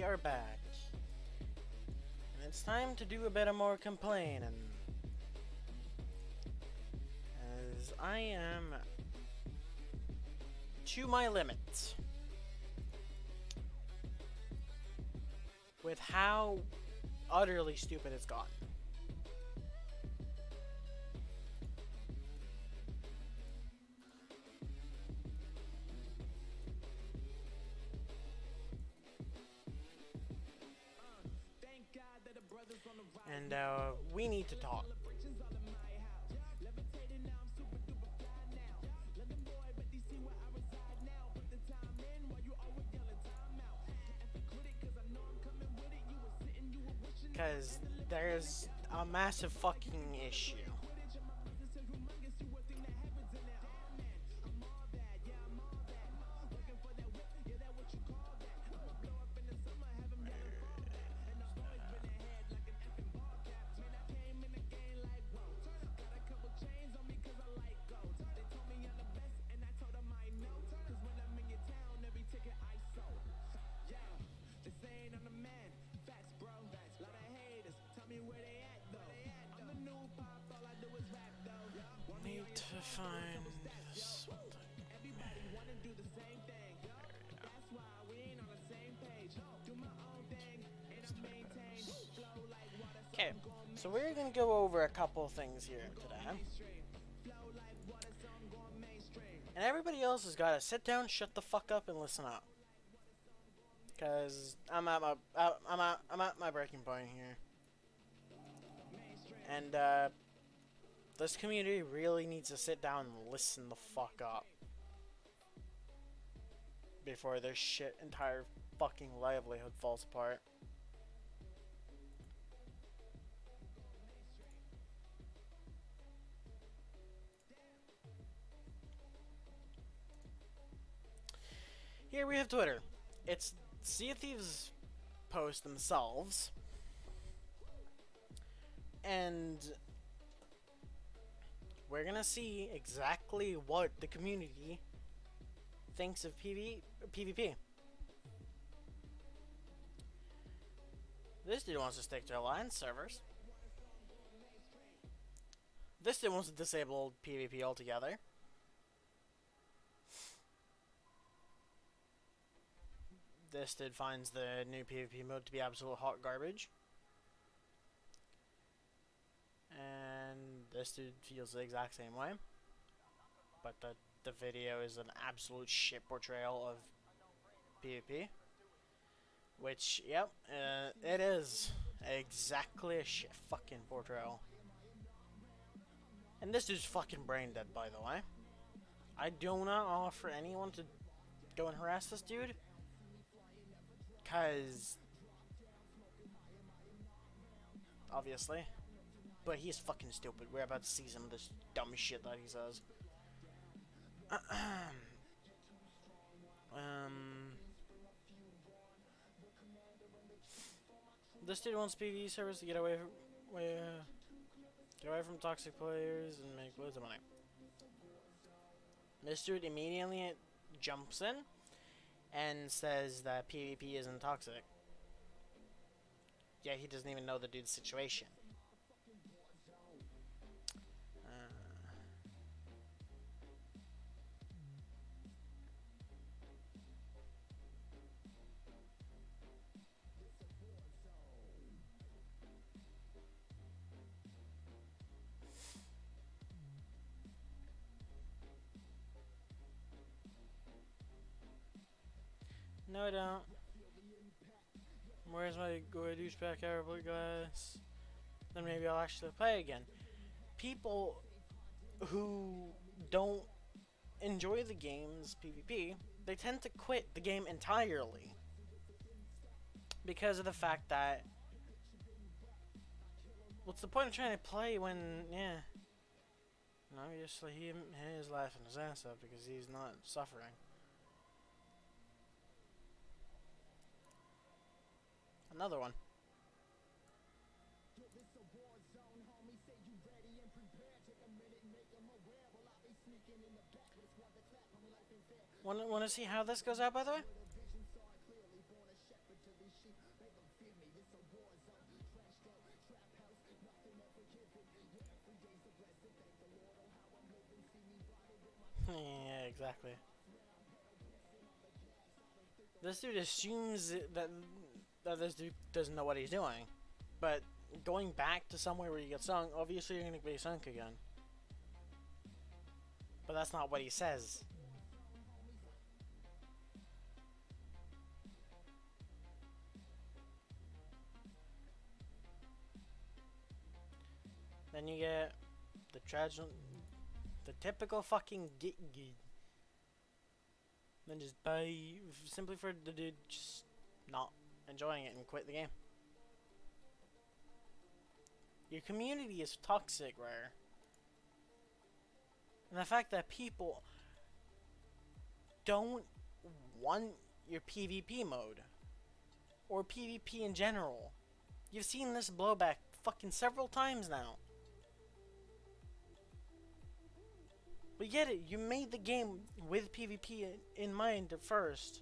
are back. And it's time to do a bit of more complaining. As I am to my limit with how utterly stupid it's gotten. And we need to talk. Because there's a massive fucking issue. Need to find something. Okay, so we're gonna go over a couple things here today. And everybody else has got to sit down, shut the fuck up, and listen up. Cause I'm at my breaking point here. And this community really needs to sit down and listen the fuck up before their shit entire fucking livelihood falls apart. Here we have Twitter. It's Sea of Thieves post themselves. And we're gonna see exactly what the community thinks of PvP. This dude wants to stick to Alliance servers. This dude wants to disable PvP altogether. This dude finds the new PvP mode to be absolute hot garbage. And this dude feels the exact same way. But the video is an absolute shit portrayal of PvP. Which, yep, it is exactly a shit fucking portrayal. And this dude's fucking brain dead, by the way. I do not offer anyone to go and harass this dude. Cause obviously. But he's fucking stupid. We're about to see some of this dumb shit that he says. This dude wants PvE servers to get away from toxic players and make loads of money. This dude immediately jumps in and says that PvP isn't toxic. Yeah, he doesn't even know the dude's situation. No, I don't. Where's my go douchebag airport glass? Then maybe I'll actually play again. People who don't enjoy the game's PvP, they tend to quit the game entirely. Because of the fact that, what's the point of trying to play when, yeah. And obviously he is laughing his ass off because he's not suffering. Another one. Want to see how this goes out, by the way? Yeah, exactly. This dude assumes that this dude doesn't know what he's doing. But going back to somewhere where you get sunk, obviously you're gonna be sunk again. But that's not what he says. Then you get the typical fucking git. Then just buy simply for the dude just not enjoying it and quit the game. Your community is toxic, Rare. And the fact that people don't want your PvP mode or PvP in general. You've seen this blowback fucking several times now. We get it, you made the game with PvP in mind at first.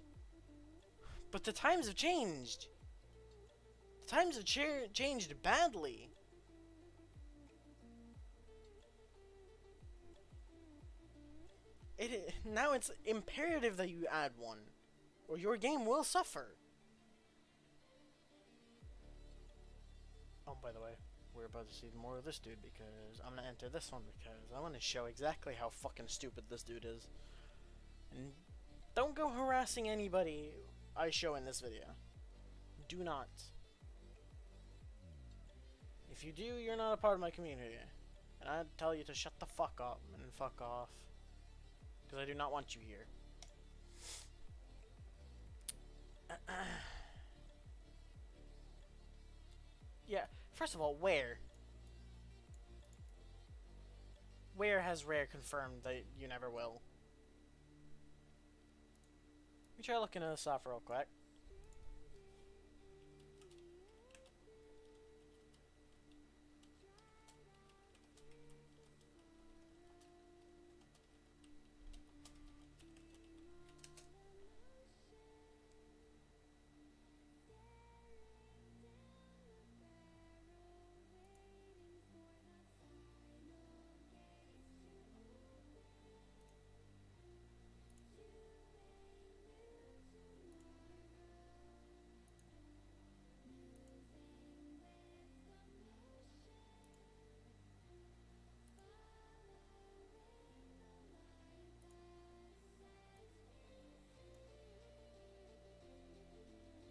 But the times have changed. The times have changed badly. Now it's imperative that you add one, or your game will suffer. Oh, by the way, we're about to see more of this dude because I'm gonna enter this one because I want to show exactly how fucking stupid this dude is. And don't go harassing anybody I show in this video. Do not. If you do, you're not a part of my community. And I'd tell you to shut the fuck up and fuck off. Because I do not want you here. Yeah, first of all, where? Where has Rare confirmed that you never will? Let me try looking at this up real quick.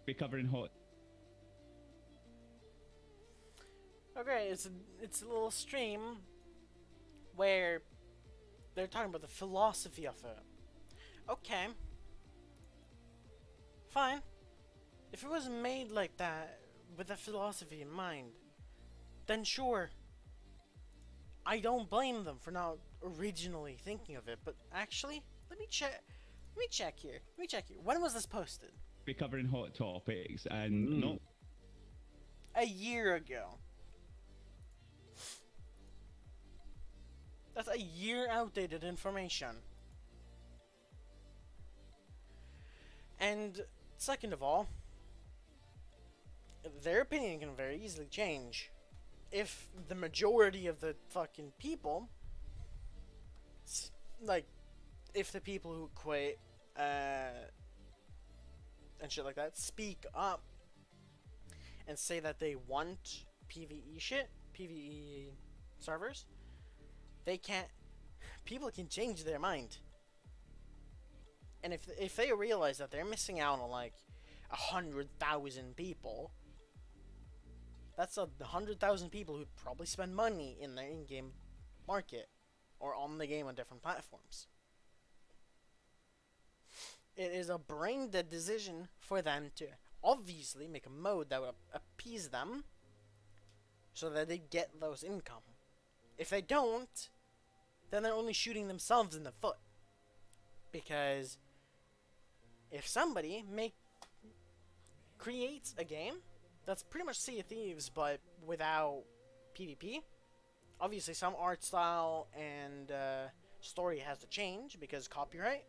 Be covering hot. Okay, it's a little stream where they're talking about the philosophy of it. Okay. Fine. If it was made like that, with a philosophy in mind, then sure. I don't blame them for not originally thinking of it, but actually, let me check here. When was this posted? Be covering hot topics and not A year ago. That's a year outdated information. And second of all, their opinion can very easily change. If the majority of the fucking people, like, if the people who quit, and shit like that, speak up and say that they want PvE shit, PvE servers, they can't, people can change their mind. And if they realize that they're missing out on like 100,000 people, that's 100,000 people who probably spend money in their in-game market or on the game on different platforms. It is a brain-dead decision for them to obviously make a mode that would appease them so that they get those income. If they don't, then they're only shooting themselves in the foot. Because if somebody creates a game that's pretty much Sea of Thieves but without PvP, obviously some art style and story has to change because copyright.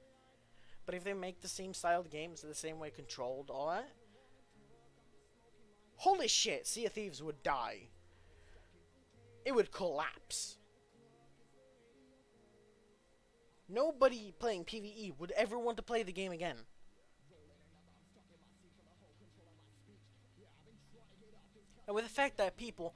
But if they make the same styled games, the same way controlled, all that, holy shit, Sea of Thieves would die. It would collapse. Nobody playing PvE would ever want to play the game again. And with the fact that people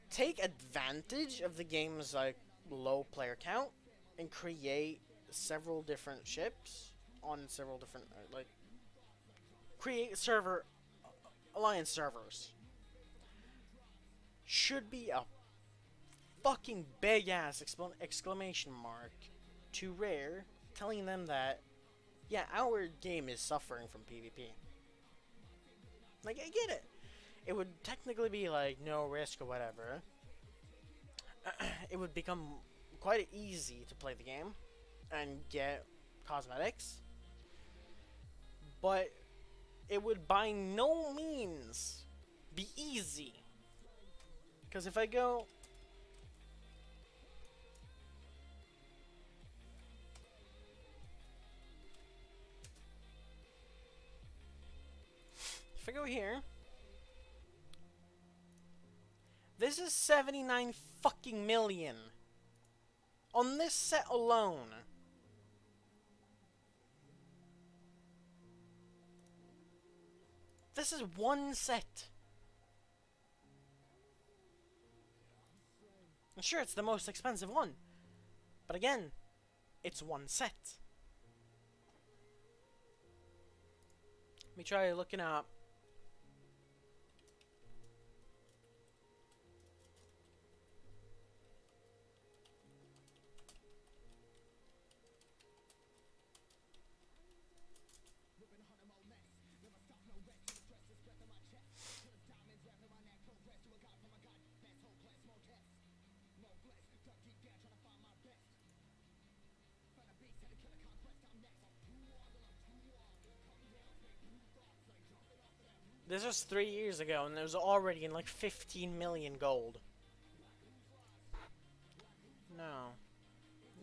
take advantage of the game's like low player count and create several different ships on several different like create server alliance servers should be a fucking big ass exclamation mark to Rare, telling them that yeah, our game is suffering from PvP. Like, I get it. It would technically be like no risk or whatever. It would become quite easy to play the game and get cosmetics, but it would by no means be easy. Because if I go here, this is 79 fucking million on this set alone. This is one set. And sure, it's the most expensive one, but again, it's one set. Let me try looking up. This was 3 years ago, and it was already in like 15 million gold. No.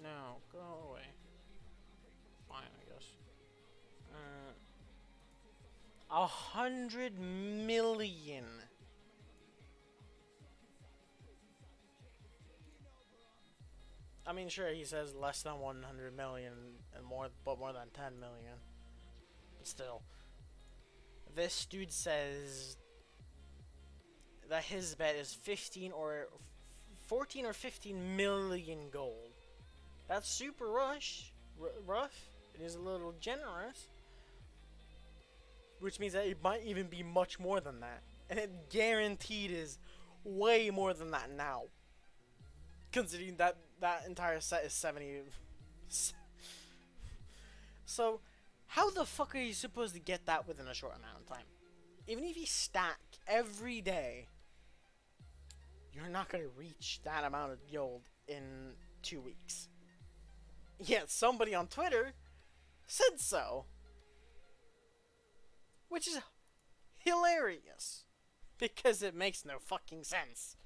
No, go away. Fine, I guess. 100 million. I mean, sure, he says less than 100 million and more, but more than 10 million. But still. This dude says that his bet is 14 or 15 million gold. That's super rough. It is a little generous. Which means that it might even be much more than that. And it guaranteed is way more than that now. Considering that that entire set is 70. So, how the fuck are you supposed to get that within a short amount of time? Even if you stack every day, you're not going to reach that amount of gold in 2 weeks. Yet somebody on Twitter said so. Which is hilarious. Because it makes no fucking sense.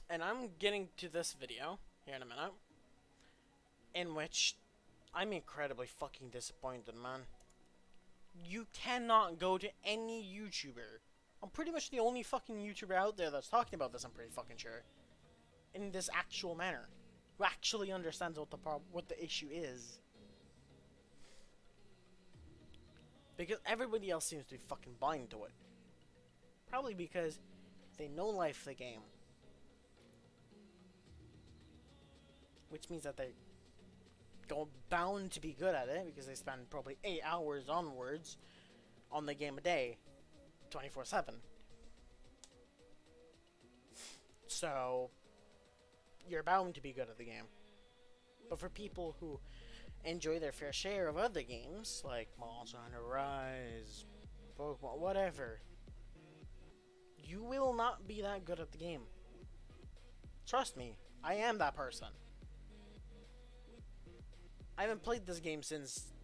And I'm getting to this video here in a minute, in which I'm incredibly fucking disappointed, man. You cannot go to any YouTuber. I'm pretty much the only fucking YouTuber out there that's talking about this, I'm pretty fucking sure. In this actual manner. Who actually understands what the issue is. Because everybody else seems to be fucking blind to it. Probably because they know life the game. Which means that they're bound to be good at it because they spend probably 8 hours onwards on the game a day, 24/7. So you're bound to be good at the game. But for people who enjoy their fair share of other games like Monster Hunter Rise, Pokemon, whatever, you will not be that good at the game. Trust me, I am that person. I haven't played this game since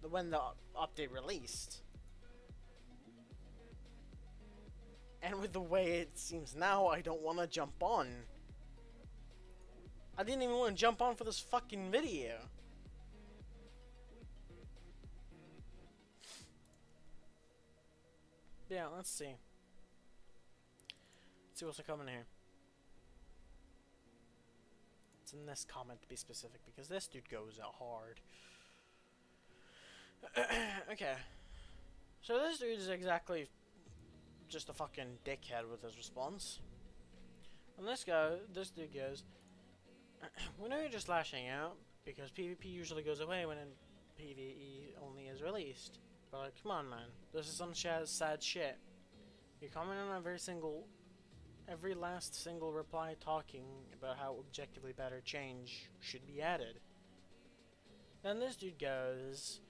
when the update released. And with the way it seems now, I don't want to jump on. I didn't even want to jump on for this fucking video. Yeah, let's see. Let's see what's coming here. It's in this comment to be specific because this dude goes out hard. Okay. So this dude is exactly just a fucking dickhead with his response. And this dude goes, we know you're just lashing out because PvP usually goes away when PvE only is released. But like, come on, man, this is some sad shit. You're commenting on every last single reply talking about how objectively better change should be added. Then this dude goes,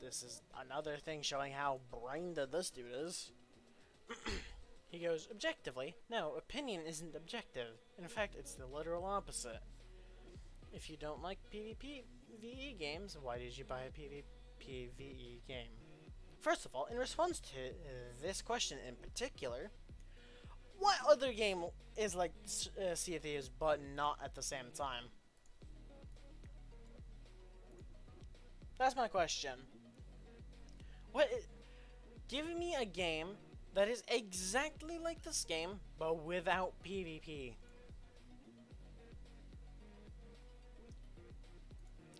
this is another thing showing how brain dead this dude is. He goes, objectively, no, opinion isn't objective. In fact, it's the literal opposite. If you don't like PvE games, why did you buy a PvE game? First of all, in response to this question in particular, what other game is like Sea of Thieves but not at the same time? That's my question. Give me a game that is exactly like this game, but without PvP.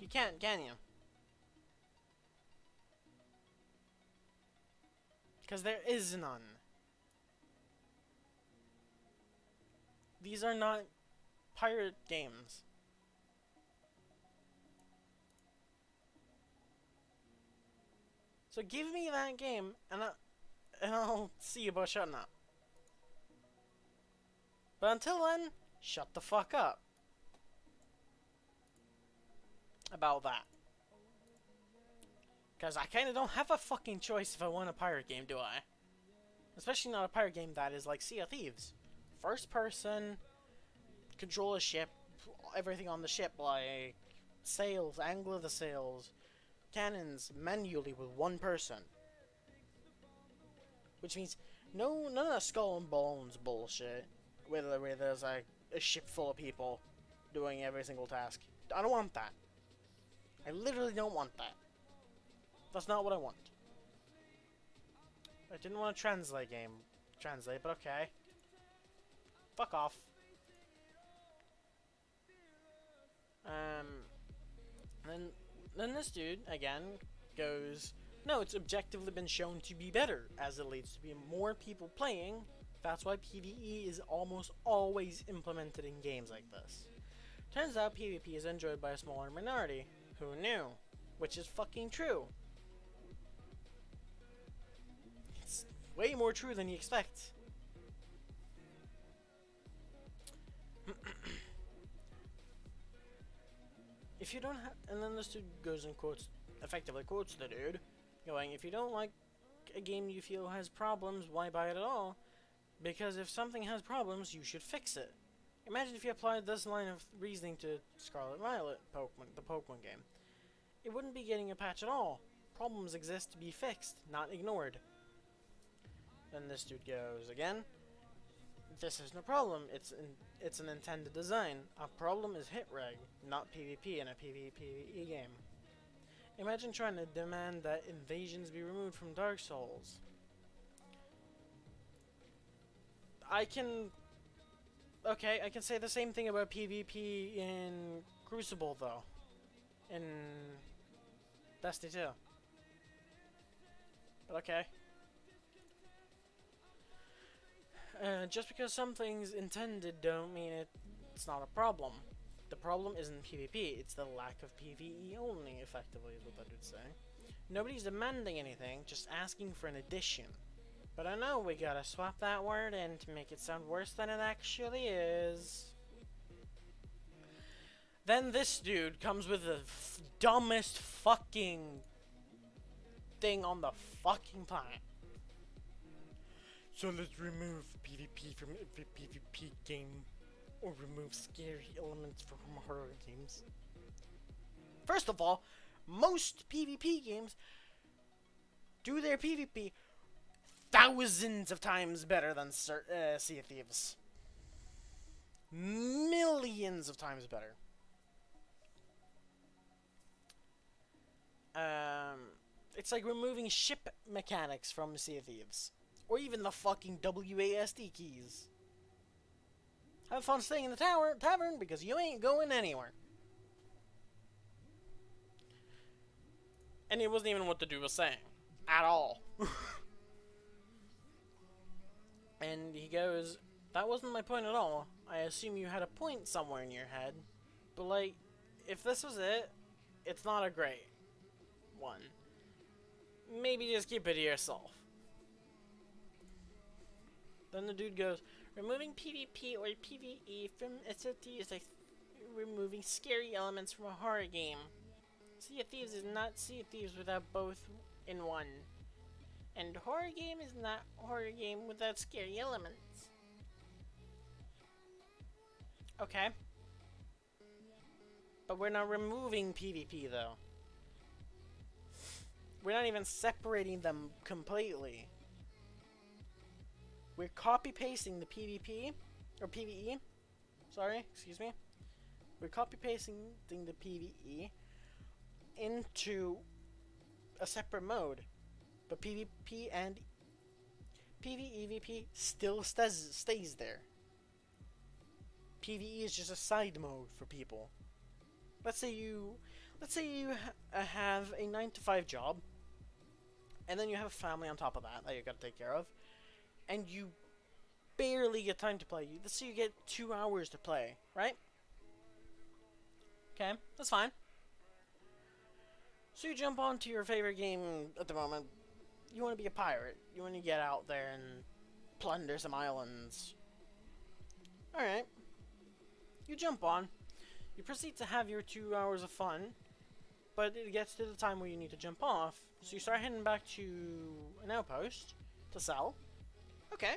You can't, can you? Because there is none. These are not pirate games. So give me that game, and I'll see about shutting up. But until then, shut the fuck up. About that. Because I kind of don't have a fucking choice if I want a pirate game, do I? Especially not a pirate game that is like Sea of Thieves. First person, control a ship, everything on the ship, like sails, angle the sails, cannons, manually with one person. Which means none of the skull and bones bullshit, where there's like a ship full of people doing every single task. I don't want that. I literally don't want that. That's not what I want. I didn't want to translate, but okay. Fuck off. Then this dude, again, goes, no, it's objectively been shown to be better, as it leads to be more people playing. That's why PvE is almost always implemented in games like this. Turns out PvP is enjoyed by a smaller minority. Who knew? Which is fucking true. It's way more true than you expect. If you don't have, and then this dude goes and effectively quotes the dude, going, if you don't like a game you feel has problems, why buy it at all? Because if something has problems, you should fix it. Imagine if you applied this line of reasoning to Scarlet Violet, the Pokemon game. It wouldn't be getting a patch at all. Problems exist to be fixed, not ignored. Then this dude goes again. This isn't a problem. It's an intended design. A problem is hit reg, not PvP in a PvE game. Imagine trying to demand that invasions be removed from Dark Souls. I can say the same thing about PvP in Crucible, though. In Destiny 2. But okay. Just because something's intended don't mean it's not a problem. The problem isn't PvP, it's the lack of PvE only, effectively, is what that would say. Nobody's demanding anything, just asking for an addition. But I know we gotta swap that word in to make it sound worse than it actually is. Then this dude comes with the dumbest fucking thing on the fucking planet. So let's remove PvP from every PvP game, or remove scary elements from horror games. First of all, most PvP games do their PvP thousands of times better than Sea of Thieves. Millions of times better. It's like removing ship mechanics from Sea of Thieves. Or even the fucking WASD keys. Have fun staying in the tavern because you ain't going anywhere. And it wasn't even what the dude was saying. At all. And he goes, that wasn't my point at all. I assume you had a point somewhere in your head. But like, if this was it, it's not a great one. Maybe just keep it to yourself. Then the dude goes, removing PvP or PvE from SOT is like removing scary elements from a horror game. Sea of Thieves is not Sea of Thieves without both in one. And horror game is not horror game without scary elements. Okay. But we're not removing PvP though. We're not even separating them completely. We're copy-pasting the PvP, or PvE, sorry, excuse me. We're copy-pasting the PvE into a separate mode. But PvP and PvEVP still stays there. PvE is just a side mode for people. Let's say you have a 9-to-5 job, and then you have a family on top of that you gotta take care of, and you barely get time to play. Let's say you get 2 hours to play, right? Okay, that's fine. So you jump onto your favorite game at the moment. You want to be a pirate. You want to get out there and plunder some islands. Alright. You jump on. You proceed to have your 2 hours of fun. But it gets to the time where you need to jump off. So you start heading back to an outpost to sell. Okay.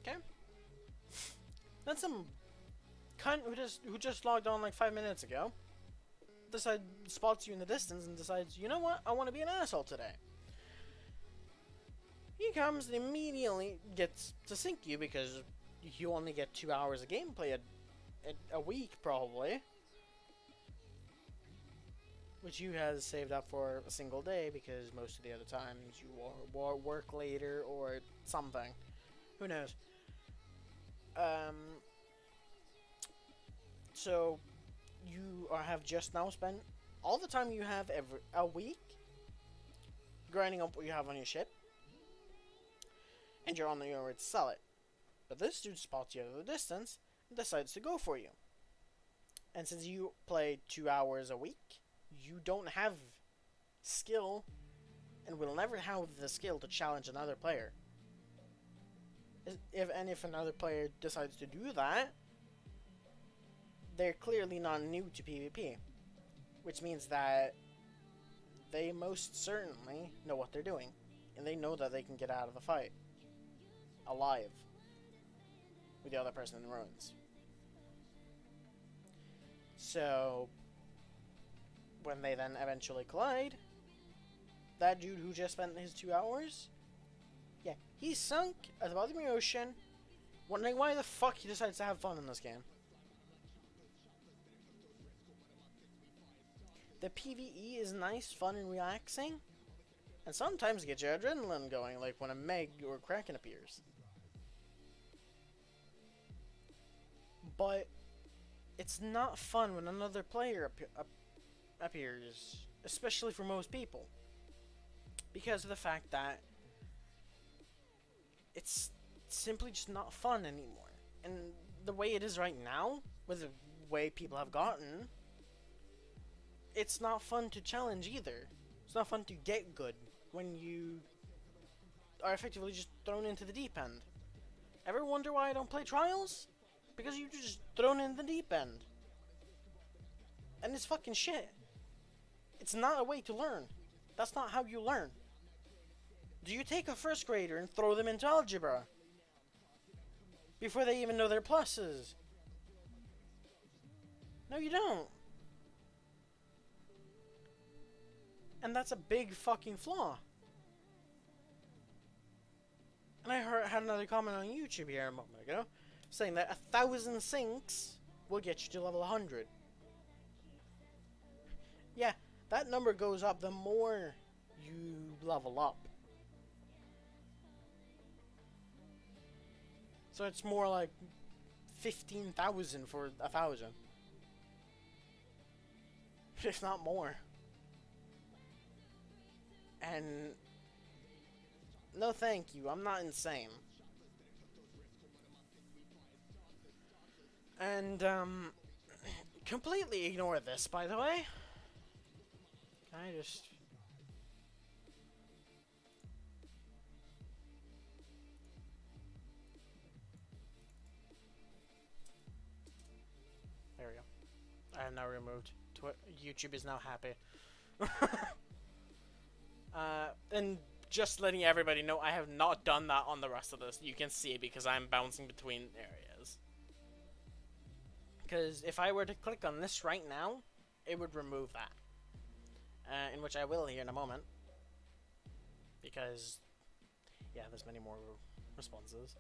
Okay. Then some cunt who just logged on like 5 minutes ago spots you in the distance and decides, you know what? I want to be an asshole today. He comes and immediately gets to sink you because you only get 2 hours of gameplay a week, probably. Which you has saved up for a single day because most of the other times you work later or something. Who knows? So you have just now spent all the time you have a week grinding up what you have on your ship. And you're on your way to sell it. But this dude spots you at a distance and decides to go for you. And since you play 2 hours a week, you don't have skill and will never have the skill to challenge another player. If another player decides to do that, they're clearly not new to PvP. Which means that they most certainly know what they're doing. And they know that they can get out of the fight alive with the other person in the ruins. So when they then eventually collide, that dude who just spent his 2 hours, yeah, he's sunk at the bottom of the ocean, wondering why the fuck he decides to have fun in this game. The PvE is nice, fun, and relaxing, and sometimes gets your adrenaline going, like when a Meg or Kraken appears. But it's not fun when another player appears, especially for most people, because of the fact that it's simply just not fun anymore. And the way it is right now, with the way people have gotten, it's not fun to challenge either. It's not fun to get good when you are effectively just thrown into the deep end. Ever wonder why I don't play Trials? Because you're just thrown in the deep end. And it's fucking shit. It's not a way to learn. That's not how you learn. Do you take a first grader and throw them into algebra before they even know their pluses? No, you don't. And that's a big fucking flaw. And I had another comment on YouTube here a moment ago, saying that 1,000 sinks will get you to level 100. Yeah, that number goes up the more you level up. So it's more like 15,000 for 1,000, if not more. And no, thank you. I'm not insane. And completely ignore this, by the way. I just. There we go. I have now removed. YouTube is now happy. And just letting everybody know, I have not done that on the rest of this. You can see because I'm bouncing between areas. Because if I were to click on this right now, it would remove that. In which I will here in a moment. Because, yeah, there's many more responses.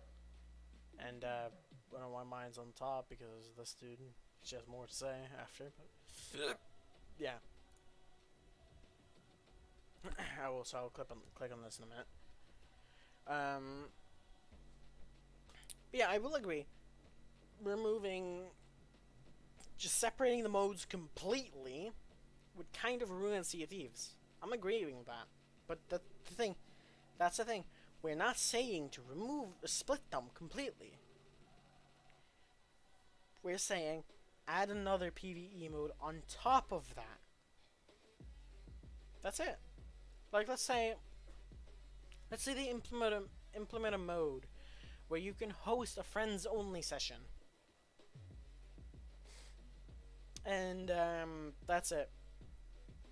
And one of my mind's on top because this dude she has more to say after. But yeah. So I'll click on this in a minute. But yeah, I will agree. Just separating the modes completely would kind of ruin Sea of Thieves. I'm agreeing with that. But that's the thing. We're not saying to split them completely. We're saying add another PvE mode on top of that. That's it. Like, let's say they implement a mode where you can host a friends only session. And that's it.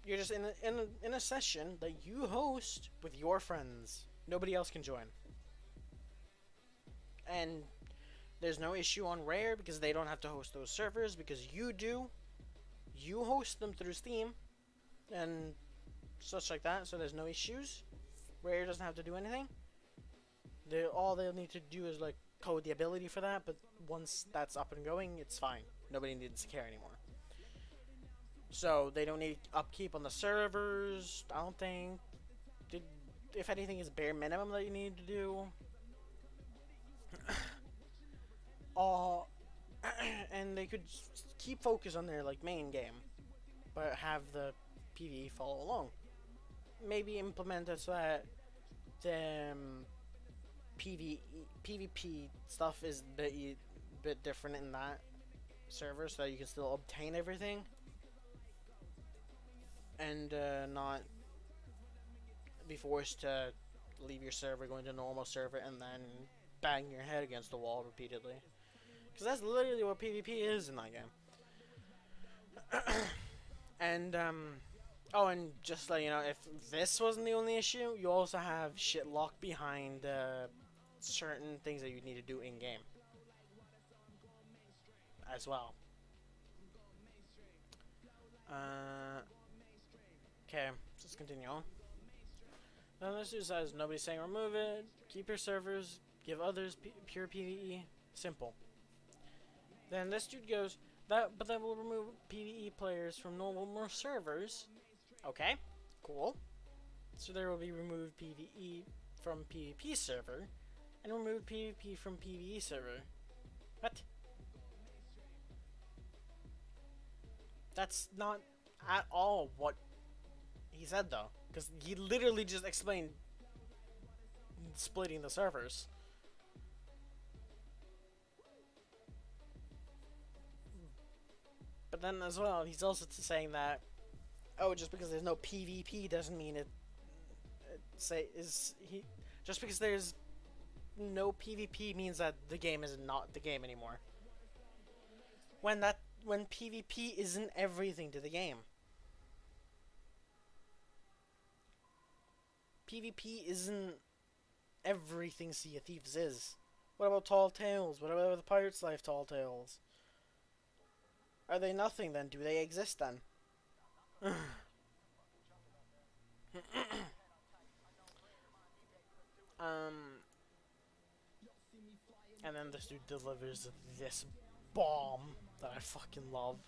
You're just in a session that you host with your friends. Nobody else can join. And there's no issue on Rare because they don't have to host those servers because you do. You host them through Steam and such like that, so there's no issues. Rare doesn't have to do anything. All they'll need to do is like code the ability for that, but once that's up and going, it's fine. Nobody needs to care anymore. So they don't need upkeep on the servers, I don't think. If anything, is bare minimum that you need to do. And they could keep focus on their like main game, but have the PvE follow along. Maybe implement it so that the PvP stuff is a bit different in that server, so that you can still obtain everything and not be forced to leave your server, go into a normal server, and then bang your head against the wall repeatedly. Because that's literally what PvP is in that game. And oh, and just like, you know, if this wasn't the only issue, you also have shit locked behind certain things that you need to do in game as well. Okay, let's continue on. Then this dude says nobody's saying remove it. Keep your servers. Give others pure PvE. Simple. Then this dude goes but that will remove PvE players from normal servers. Okay, cool. So there will be removed PvE from PvP server and removed PvP from PvE server. What? That's not at all what he said though, because he literally just explained splitting the servers. But then as well, he's also saying that, oh, just because there's no PvP doesn't mean just because there's no PvP means that the game is not the game anymore. When PvP isn't everything to the game. PvP isn't everything Sea of Thieves is. What about Tall Tales? What about the Pirate's Life Tall Tales? Are they nothing then? Do they exist then? And then this dude delivers this bomb that I fucking love.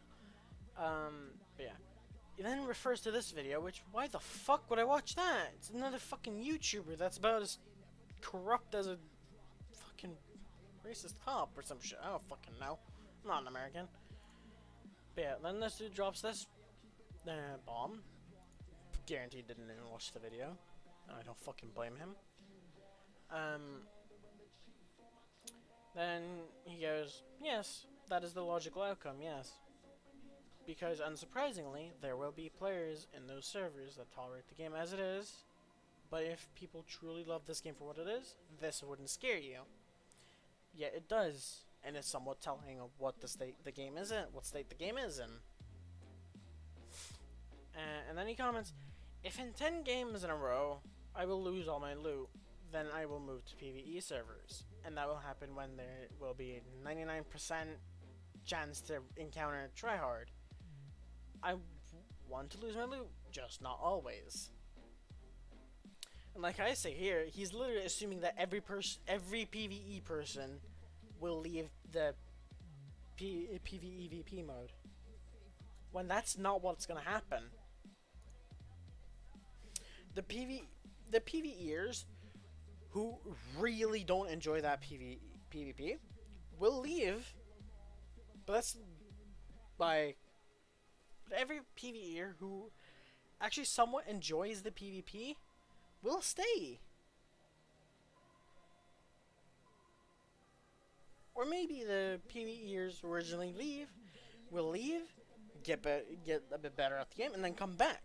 But yeah. He then refers to this video, which, why the fuck would I watch that? It's another fucking YouTuber that's about as corrupt as a fucking racist cop or some shit. I don't fucking know. I'm not an American. But yeah, then this dude drops this bomb. Guaranteed didn't even watch the video. I don't fucking blame him. Then he goes, yes, that is the logical outcome, yes. Because unsurprisingly, there will be players in those servers that tolerate the game as it is. But if people truly love this game for what it is, this wouldn't scare you. Yet it does, and it's somewhat telling of what the state the game is in, what state the game is in. And then he comments, if in 10 games in a row I will lose all my loot, then I will move to PvE servers. And that will happen when there will be a 99% chance to encounter tryhard. I want to lose my loot, just not always. And like I say here, he's literally assuming that every PvE person will leave the PvEVP mode. When that's not what's gonna happen. The PvEers who really don't enjoy that PvP will leave. But that's by every PvEer who actually somewhat enjoys the PvP will stay. Or maybe the PvEers originally will leave, get a bit better at the game, and then come back.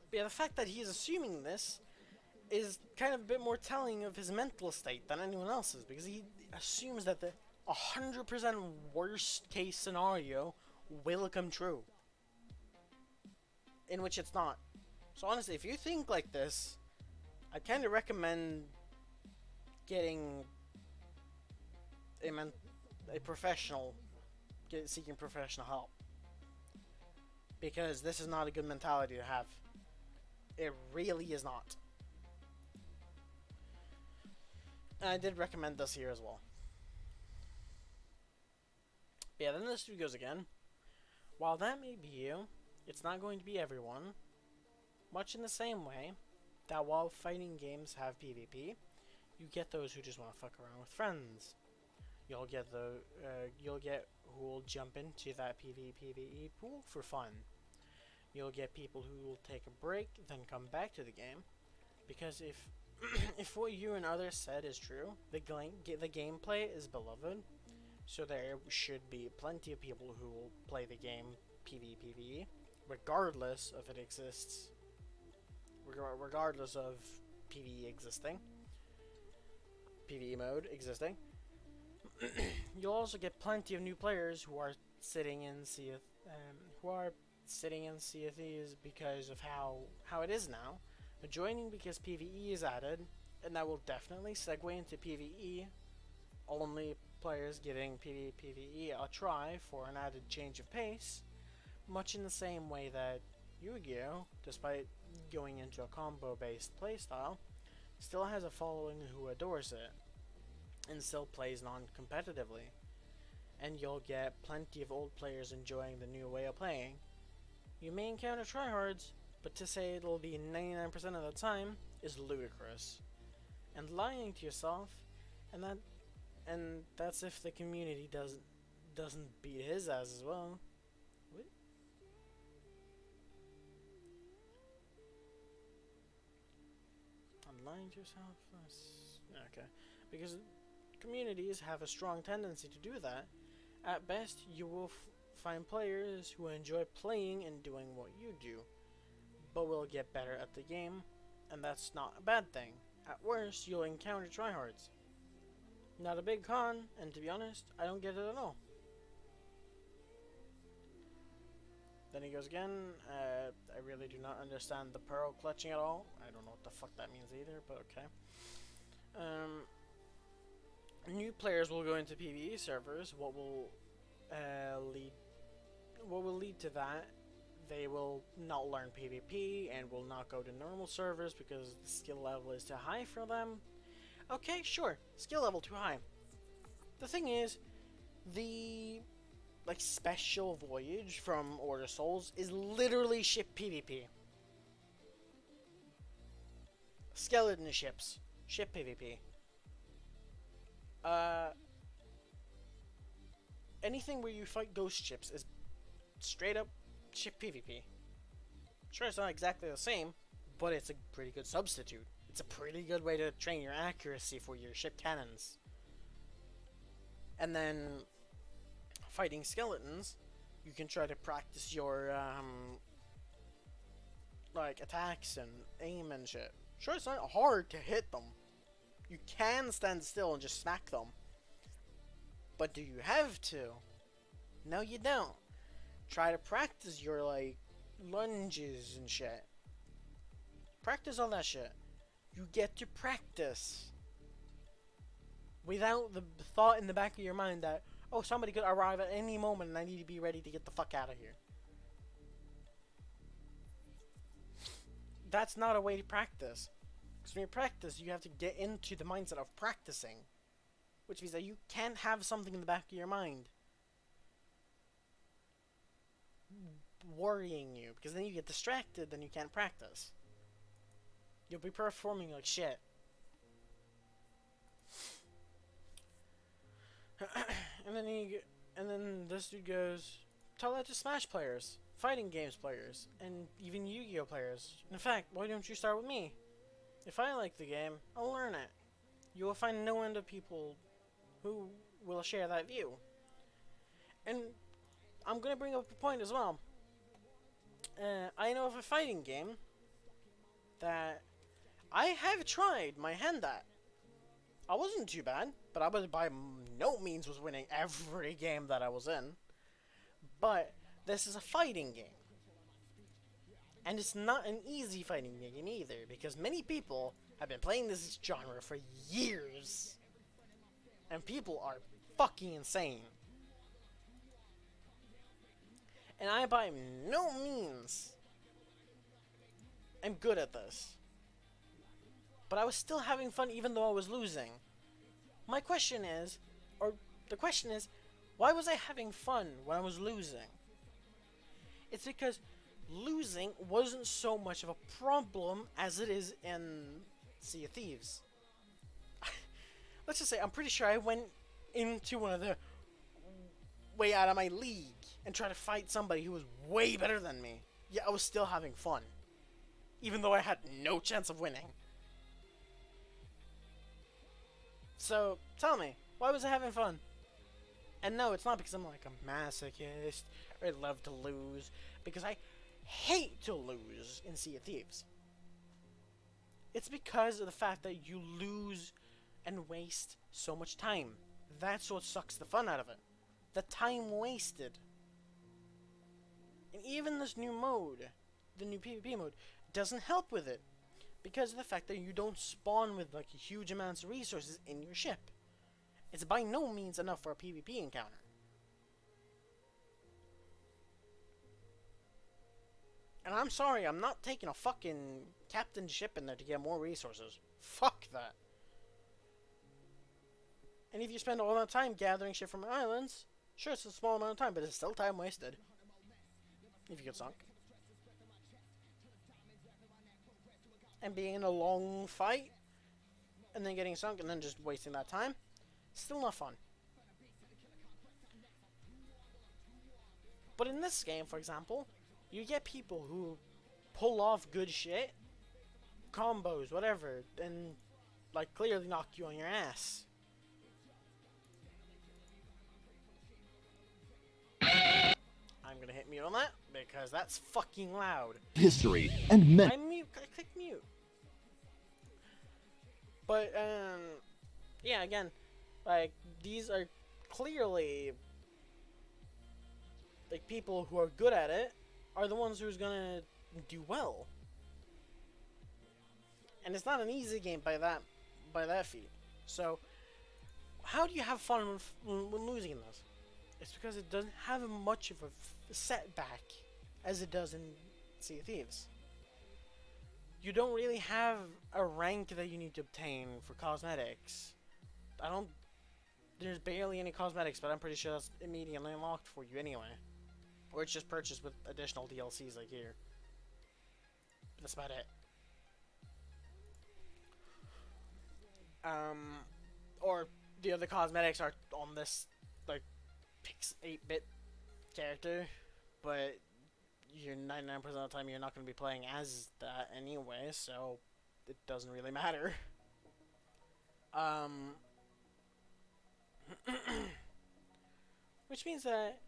But yeah, the fact that he's assuming this is kind of a bit more telling of his mental state than anyone else's, because he assumes that the 100% worst case scenario will come true, in which it's not. So honestly, if you think like this, I kind of recommend getting a professional, seeking professional help, because this is not a good mentality to have. It really is not. And I did recommend this here as well. But yeah, then this dude goes again. While that may be you, it's not going to be everyone. Much in the same way that while fighting games have PvP, you get those who just want to fuck around with friends. You'll get who will jump into that PvE pool for fun. You'll get people who will take a break, then come back to the game, because if what you and others said is true, the gameplay is beloved, so there should be plenty of people who will play the game PvE, regardless if it exists, regardless of PvE mode existing. You'll also get plenty of new players who are sitting in Sea of Thieves because of how it is now. Joining because PvE is added, and that will definitely segue into PvE. Only players giving PvE a try for an added change of pace, much in the same way that Yu-Gi-Oh, despite going into a combo-based playstyle, still has a following who adores it, and still plays non-competitively. And you'll get plenty of old players enjoying the new way of playing. You may encounter tryhards, but to say it'll be 99% of the time is ludicrous. And lying to yourself, and that's if the community doesn't beat his ass as well. What? I'm lying to yourself? Okay. Because communities have a strong tendency to do that. At best, you will find players who enjoy playing and doing what you do, but will get better at the game, and that's not a bad thing. At worst, you'll encounter tryhards. Not a big con, and to be honest, I don't get it at all. Then he goes again, I really do not understand the pearl clutching at all. I don't know what the fuck that means either, but okay. New players will go into PvE servers. What will lead to that? They will not learn PvP and will not go to normal servers because the skill level is too high for them. Okay, sure, skill level too high. The thing is, the special voyage from Order Souls is literally ship PvP. skeleton ships, ship PvP. Anything where you fight ghost ships is straight up ship PvP. Sure, it's not exactly the same, but it's a pretty good substitute. It's a pretty good way to train your accuracy for your ship cannons. And then, fighting skeletons, you can try to practice your, like, attacks and aim and shit. Sure, it's not hard to hit them. You can stand still and just smack them. But do you have to? No, you don't. Try to practice your, like, lunges and shit. Practice all that shit. You get to practice. Without the thought in the back of your mind that, oh, somebody could arrive at any moment and I need to be ready to get the fuck out of here. That's not a way to practice. Because when you practice, you have to get into the mindset of practicing. Which means that you can't have something in the back of your mind worrying you. Because then you get distracted, then you can't practice. You'll be performing like shit. and then this dude goes, tell that to Smash players, fighting games players, and even Yu-Gi-Oh players. In fact, why don't you start with me? If I like the game, I'll learn it. You will find no end of people who will share that view. And I'm gonna bring up a point as well. I know of a fighting game that I have tried my hand at. I wasn't too bad, but I was by no means was winning every game that I was in. But this is a fighting game. And it's not an easy fighting game either, because many people have been playing this genre for years. And people are fucking insane. And I by no means am good at this. But I was still having fun even though I was losing. My question is, or the question is, why was I having fun when I was losing? It's because losing wasn't so much of a problem as it is in Sea of Thieves. Let's just say, I'm pretty sure I went into one of the way out of my league and tried to fight somebody who was way better than me. Yet I was still having fun. Even though I had no chance of winning. So, tell me, why was I having fun? And no, it's not because I'm like a masochist, or I love to lose, because I hate to lose in Sea of Thieves. It's because of the fact that you lose and waste so much time. That's what sucks the fun out of it. The time wasted. And even this new mode, the new PvP mode, doesn't help with it. Because of the fact that you don't spawn with like huge amounts of resources in your ship. It's by no means enough for a PvP encounter. And I'm sorry, I'm not taking a fucking captain ship in there to get more resources. Fuck that. And if you spend all that time gathering shit from islands, sure, it's a small amount of time, but it's still time wasted. If you get sunk. And being in a long fight, and then getting sunk, and then just wasting that time, still not fun. But in this game, for example, you get people who pull off good shit, combos, whatever, and like clearly knock you on your ass. I'm gonna hit mute on that because that's fucking loud. History and I click mute. But yeah, again, like these are clearly like people who are good at it are the ones who's gonna do well. And it's not an easy game by that feat. So how do you have fun when losing in this? It's because it doesn't have much of a setback as it does in Sea of Thieves. You don't really have a rank that you need to obtain for cosmetics. There's barely any cosmetics, but I'm pretty sure that's immediately unlocked for you anyway. Or it's just purchased with additional DLCs like here. That's about it. Or the other cosmetics are on this like 8-bit character, but you're 99% of the time you're not going to be playing as that anyway, so it doesn't really matter. Um, which means that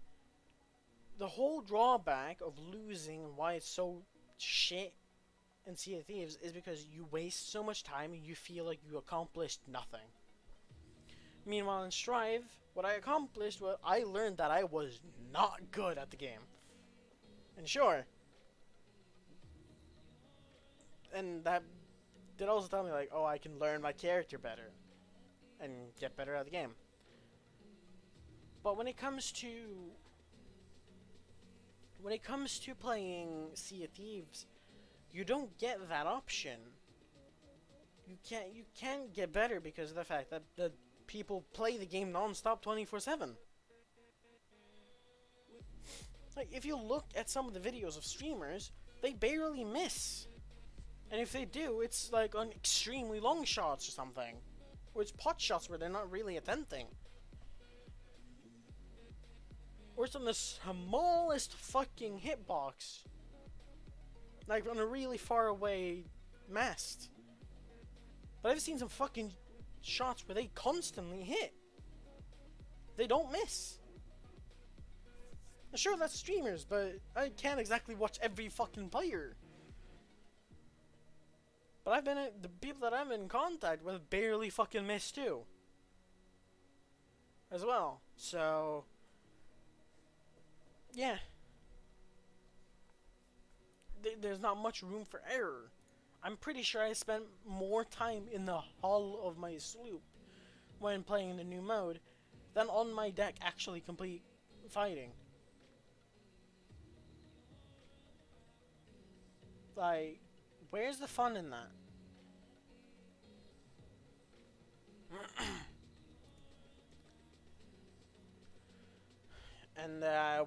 the whole drawback of losing and why it's so shit in Sea of Thieves is because you waste so much time and you feel like you accomplished nothing. Meanwhile, in Strive, what I accomplished was I learned that I was not good at the game. And sure, and that did also tell me, like, oh, I can learn my character better and get better at the game. But when it comes to playing Sea of Thieves, you don't get that option. You can't get better because of the fact that the people play the game non-stop 24/7. Like, if you look at some of the videos of streamers, they barely miss. And if they do, it's like on extremely long shots or something. Or it's pot shots where they're not really attempting. Or it's on the smallest fucking hitbox. Like on a really far away mast. But I've seen some fucking shots where they constantly hit. They don't miss. Sure, that's streamers, but I can't exactly watch every fucking player. But the people that I'm in contact with barely fucking miss too. As well. So, yeah. There's not much room for error. I'm pretty sure I spent more time in the hull of my sloop when playing the new mode than on my deck actually complete fighting. Like, where's the fun in that? And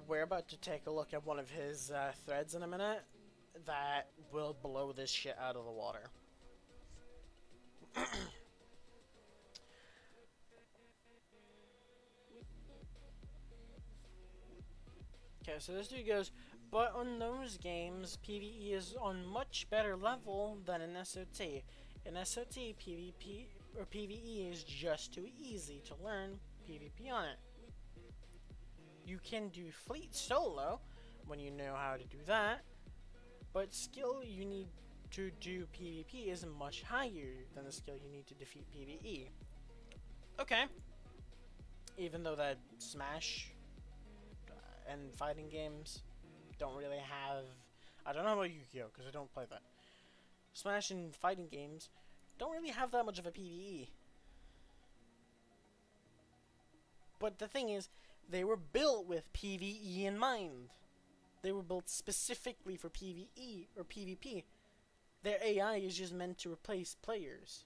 we're about to take a look at one of his threads in a minute that will blow this shit out of the water. Okay, so this dude goes, but on those games, PvE is on much better level than in SOT. In SOT, PvP or PvE is just too easy to learn PvP on it. You can do fleet solo when you know how to do that, but skill you need to do PvP is much higher than the skill you need to defeat PvE. Okay. Even though that Smash and fighting games don't really have... I don't know about Yu-Gi-Oh! Because I don't play that. Smash and fighting games don't really have that much of a PvE. But the thing is, they were built with PvE in mind. They were built specifically for PvE or PvP. Their AI is just meant to replace players.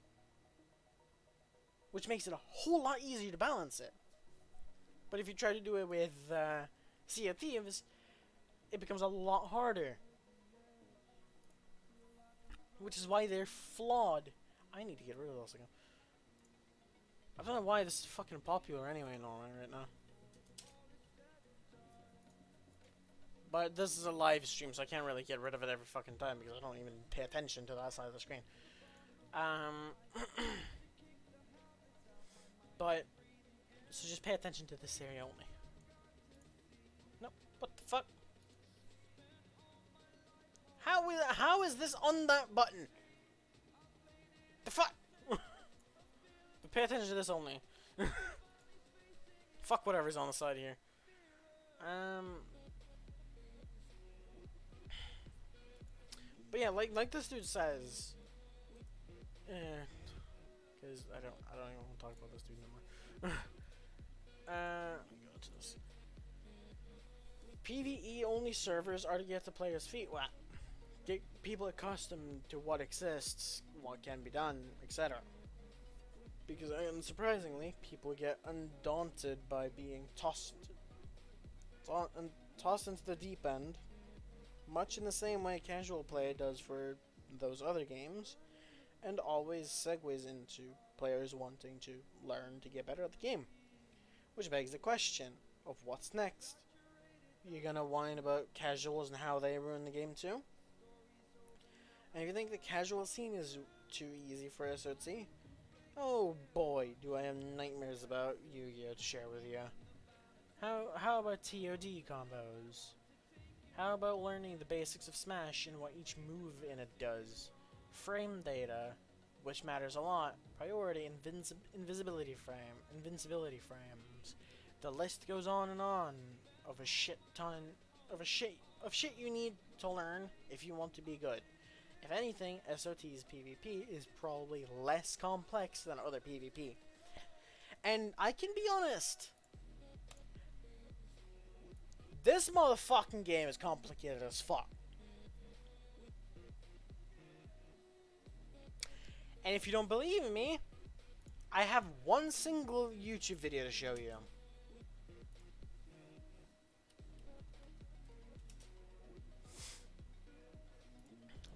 Which makes it a whole lot easier to balance it. But if you try to do it with Sea of Thieves, it becomes a lot harder. Which is why they're flawed. I need to get rid of those again. I don't know why this is fucking popular anyway in online right now. But this is a live stream, so I can't really get rid of it every fucking time because I don't even pay attention to that side of the screen. But, so just pay attention to this area only. Nope, what the fuck? How is this on that button? The fuck? But pay attention to this only. Fuck whatever's on the side here. But yeah, like this dude says, because I don't even want to talk about this dude no more. Let me go to this. PvE only servers are to get the players' feet wet, get people accustomed to what exists, what can be done, etc. Because unsurprisingly, people get undaunted by being tossed into the deep end, much in the same way casual play does for those other games, and always segues into players wanting to learn to get better at the game. Which begs the question of what's next. You gonna whine about casuals and how they ruin the game too? And if you think the casual scene is too easy for SOT, oh boy, do I have nightmares about Yu-Gi-Oh! To share with you. How about TOD combos? How about learning the basics of Smash and what each move in it does? Frame data, which matters a lot. Priority, invincibility frames. The list goes on and on of a shit ton of shit you need to learn if you want to be good. If anything, SOT's PvP is probably less complex than other PvP. And I can be honest, this motherfucking game is complicated as fuck. And if you don't believe me, I have one single YouTube video to show you.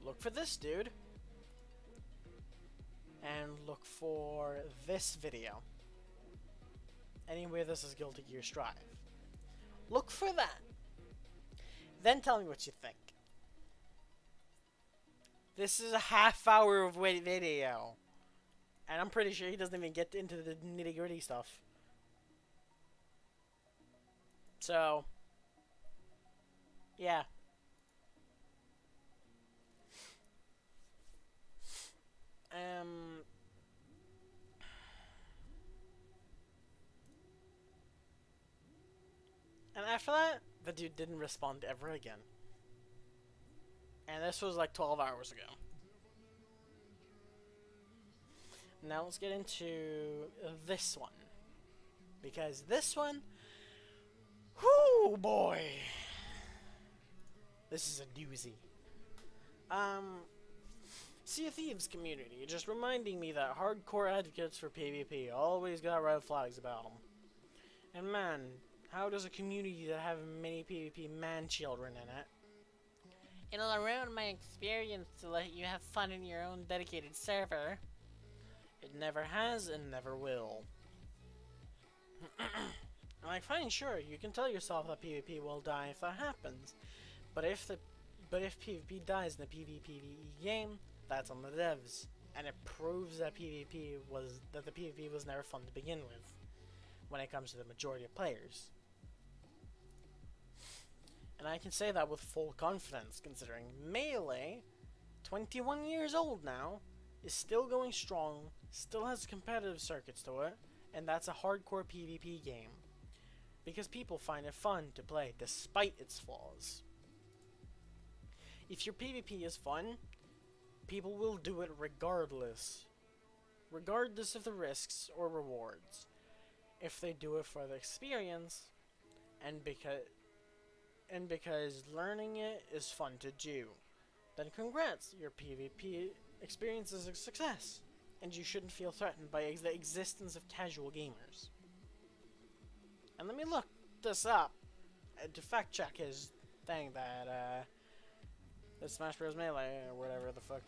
Look for this dude. And look for this video. Anyway, this is Guilty Gear Strive. Look for that. Then tell me what you think. This is a half-hour of video. And I'm pretty sure he doesn't even get into the nitty-gritty stuff. So, yeah. And after that, the dude didn't respond ever again. And this was like 12 hours ago. Now let's get into this one. Because this one, whoo boy, this is a doozy. Sea of Thieves community, just reminding me that hardcore advocates for PvP always got red flags about them. And man, how does a community that have many PvP man-children in it? It'll ruin my experience to let you have fun in your own dedicated server. It never has and never will. Like, fine, sure, you can tell yourself that PvP will die if that happens. But if PvP dies in a PvPvE game, that's on the devs. And it proves that the PvP was never fun to begin with when it comes to the majority of players. And I can say that with full confidence, considering Melee, 21 years old now, is still going strong, still has competitive circuits to it, and that's a hardcore PvP game. Because people find it fun to play, despite its flaws. If your PvP is fun, people will do it regardless. Regardless of the risks or rewards. If they do it for the experience, and because learning it is fun to do, then congrats, your PvP experience is a success, and you shouldn't feel threatened by the existence of casual gamers. And let me look this up to fact check his thing that Smash Bros. Melee or whatever the fuck.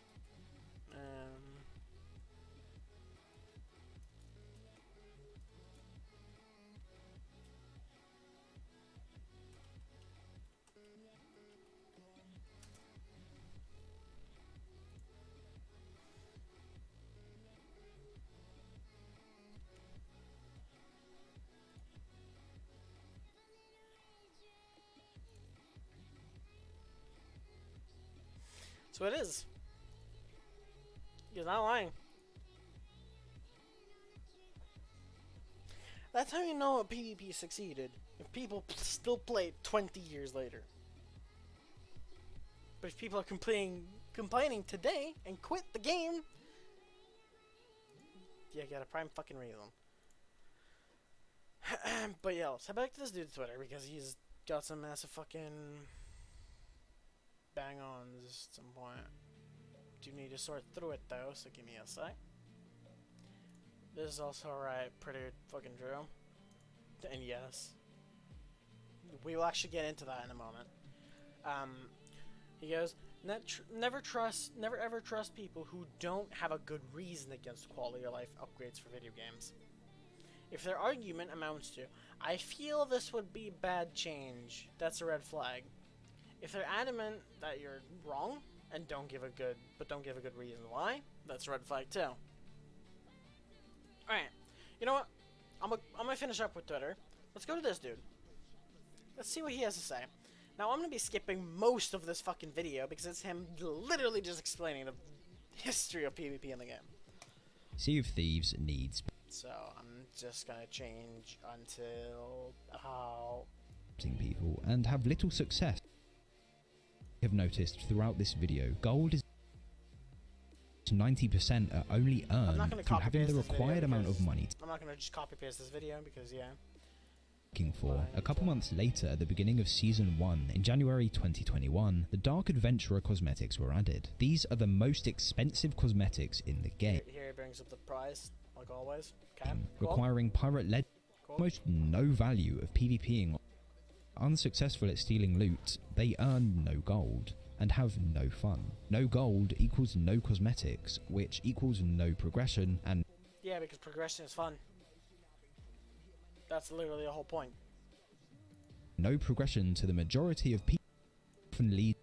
So it is. He's not lying. That's how you know a PvP succeeded. If people still play it 20 years later. But if people are complaining today and quit the game, you got a prime fucking reason. But yeah, let's head back to this dude's Twitter because he's got some massive fucking bang-ons at some point. Do need to sort through it though, so give me a sec. This is also right, pretty fucking true. And yes, we will actually get into that in a moment. He goes, Never ever trust people who don't have a good reason against quality of life upgrades for video games. If their argument amounts to, I feel this would be bad change, that's a red flag. If they're adamant that you're wrong and don't give a good reason why, that's a red flag too. Alright, you know what? I'm gonna finish up with Twitter. Let's go to this dude. Let's see what he has to say. Now, I'm gonna be skipping most of this fucking video because it's him literally just explaining the history of PvP in the game. Sea of Thieves needs... So, I'm just gonna change until... people and have little success. I have noticed throughout this video, gold is 90% are only earned through having the required amount of money. I'm not gonna just copy paste this video because, yeah. For a couple months later, at the beginning of Season 1, in January 2021, the Dark Adventurer cosmetics were added. These are the most expensive cosmetics in the game. Here he brings up the price, like always. Okay, cool. Requiring Pirate Legend almost no value of PvPing. Unsuccessful at stealing loot, they earn no gold and have no fun. No gold equals no cosmetics, which equals no progression and... Yeah, because progression is fun. That's literally the whole point. No progression to the majority of people often leads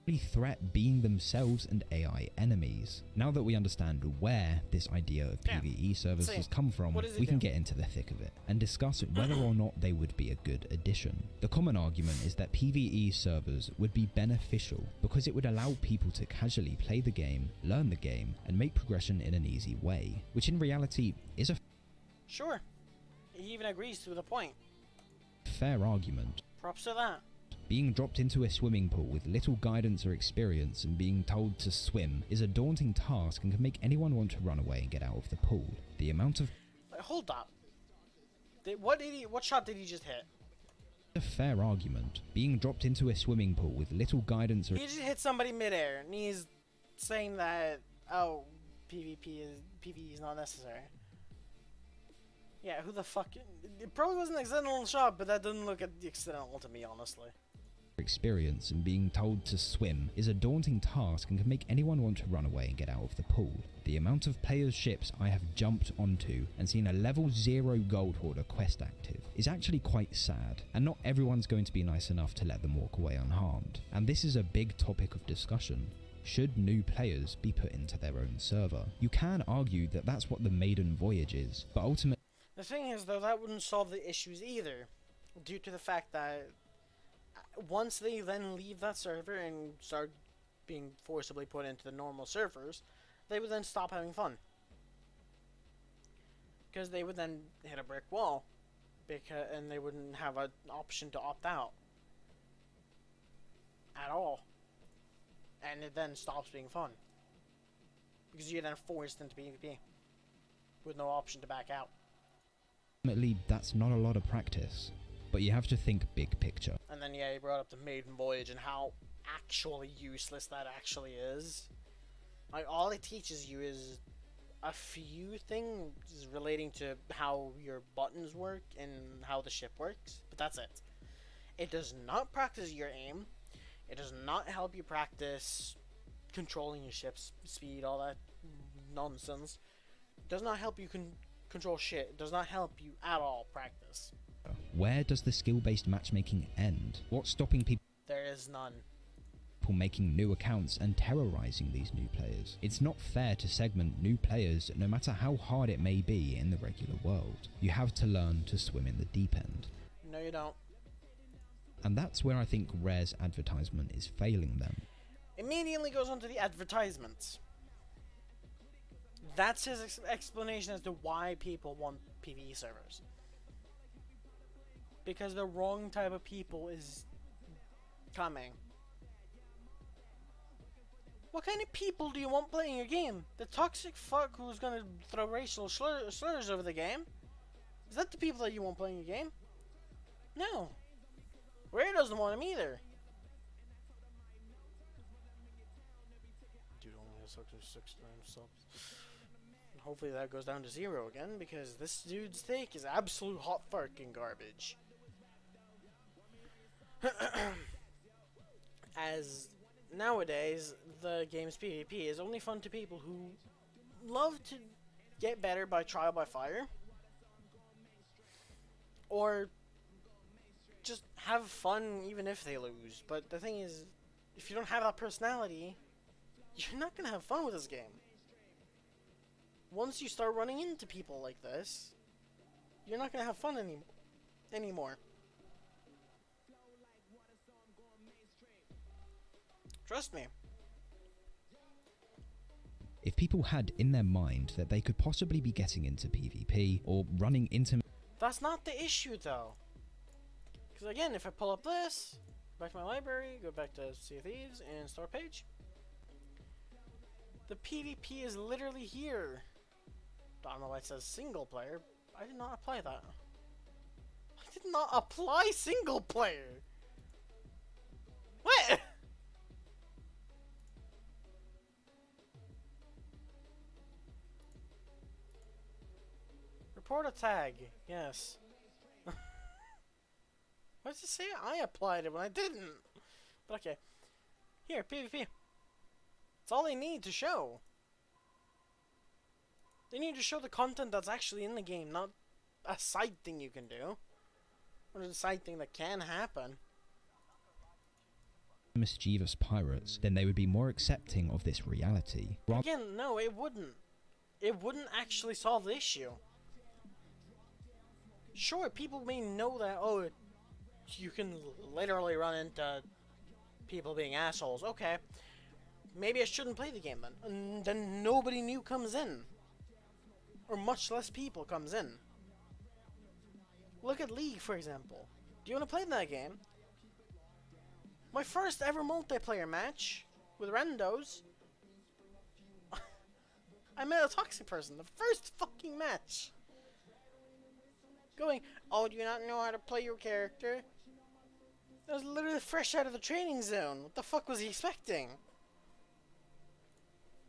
to the threat being themselves and AI enemies. Now that we understand where this idea of PvE servers has come from, we can get into the thick of it and discuss whether or not they would be a good addition. The common argument is that PvE servers would be beneficial because it would allow people to casually play the game, learn the game, and make progression in an easy way, which in reality is a sure. He even agrees to the point. Fair argument. Props to that. Being dropped into a swimming pool with little guidance or experience and being told to swim is a daunting task and can make anyone want to run away and get out of the pool. The amount of... Hold up. What shot did he just hit? A fair argument. Being dropped into a swimming pool with little guidance or... He just hit somebody midair and he's saying that, oh, PvP is not necessary. Yeah, who the fuck... It probably wasn't an accidental shot, but that doesn't look accidental to me, honestly. Experience and being told to swim is a daunting task and can make anyone want to run away and get out of the pool. The amount of players' ships I have jumped onto and seen a level 0 gold hoarder quest active is actually quite sad, and not everyone's going to be nice enough to let them walk away unharmed. And this is a big topic of discussion. Should new players be put into their own server? You can argue that that's what the maiden voyage is, but ultimately... The thing is, though, that wouldn't solve the issues either, due to the fact that once they then leave that server and start being forcibly put into the normal servers, they would then stop having fun. Because they would then hit a brick wall, and they wouldn't have an option to opt out at all. And it then stops being fun. Because you're then forced into PvP with no option to back out. Ultimately, that's not a lot of practice, but you have to think big picture. And then, yeah, he brought up the maiden voyage and how actually useless that actually is. Like, all it teaches you is a few things relating to how your buttons work and how the ship works, but that's it. It does not practice your aim. It does not help you practice controlling your ship's speed, all that nonsense. It does not help you control shit. It does not help you at all practice. Where does the skill-based matchmaking end? What's stopping people? There is none. Making new accounts and terrorizing these new players. It's not fair to segment new players no matter how hard it may be in the regular world. You have to learn to swim in the deep end. No, you don't. And that's where I think Rare's advertisement is failing them. Immediately goes on to the advertisements. That's his explanation as to why people want PvE servers. Because the wrong type of people is coming. What kind of people do you want playing your game? The toxic fuck who's gonna throw racial slurs over the game? Is that the people that you want playing your game? No. Rare doesn't want them either. Dude only has 69 subs. Hopefully that goes down to 0 again, because this dude's take is absolute hot fucking garbage. As nowadays the game's PvP is only fun to people who love to get better by trial by fire, or just have fun even if they lose. But the thing is, if you don't have that personality, you're not gonna have fun with this game. Once you start running into people like this, you're not gonna have fun anymore. Trust me. If people had in their mind that they could possibly be getting into PvP or running into... That's not the issue though. Because again, if I pull up this, back to my library, go back to Sea of Thieves and start page, the PvP is literally here. I don't know why it says single player. I did not apply that. I did not apply single player. What? Report a tag. Yes. Why does it say I applied it when I didn't? But okay. Here, PvP. It's all they need to show. They need to show the content that's actually in the game, not a side thing you can do. Or a side thing that can happen. mischievous pirates, then they would be more accepting of this reality. Again, no, it wouldn't. It wouldn't actually solve the issue. Sure, people may know that, oh, you can literally run into people being assholes. Okay. Maybe I shouldn't play the game then. And then nobody new comes in. Or much less people comes in. Look at League, for example. Do you want to play that game? My first ever multiplayer match with randos, I met a toxic person. The first fucking match. Going, oh, do you not know how to play your character? I was literally fresh out of the training zone. What the fuck was he expecting?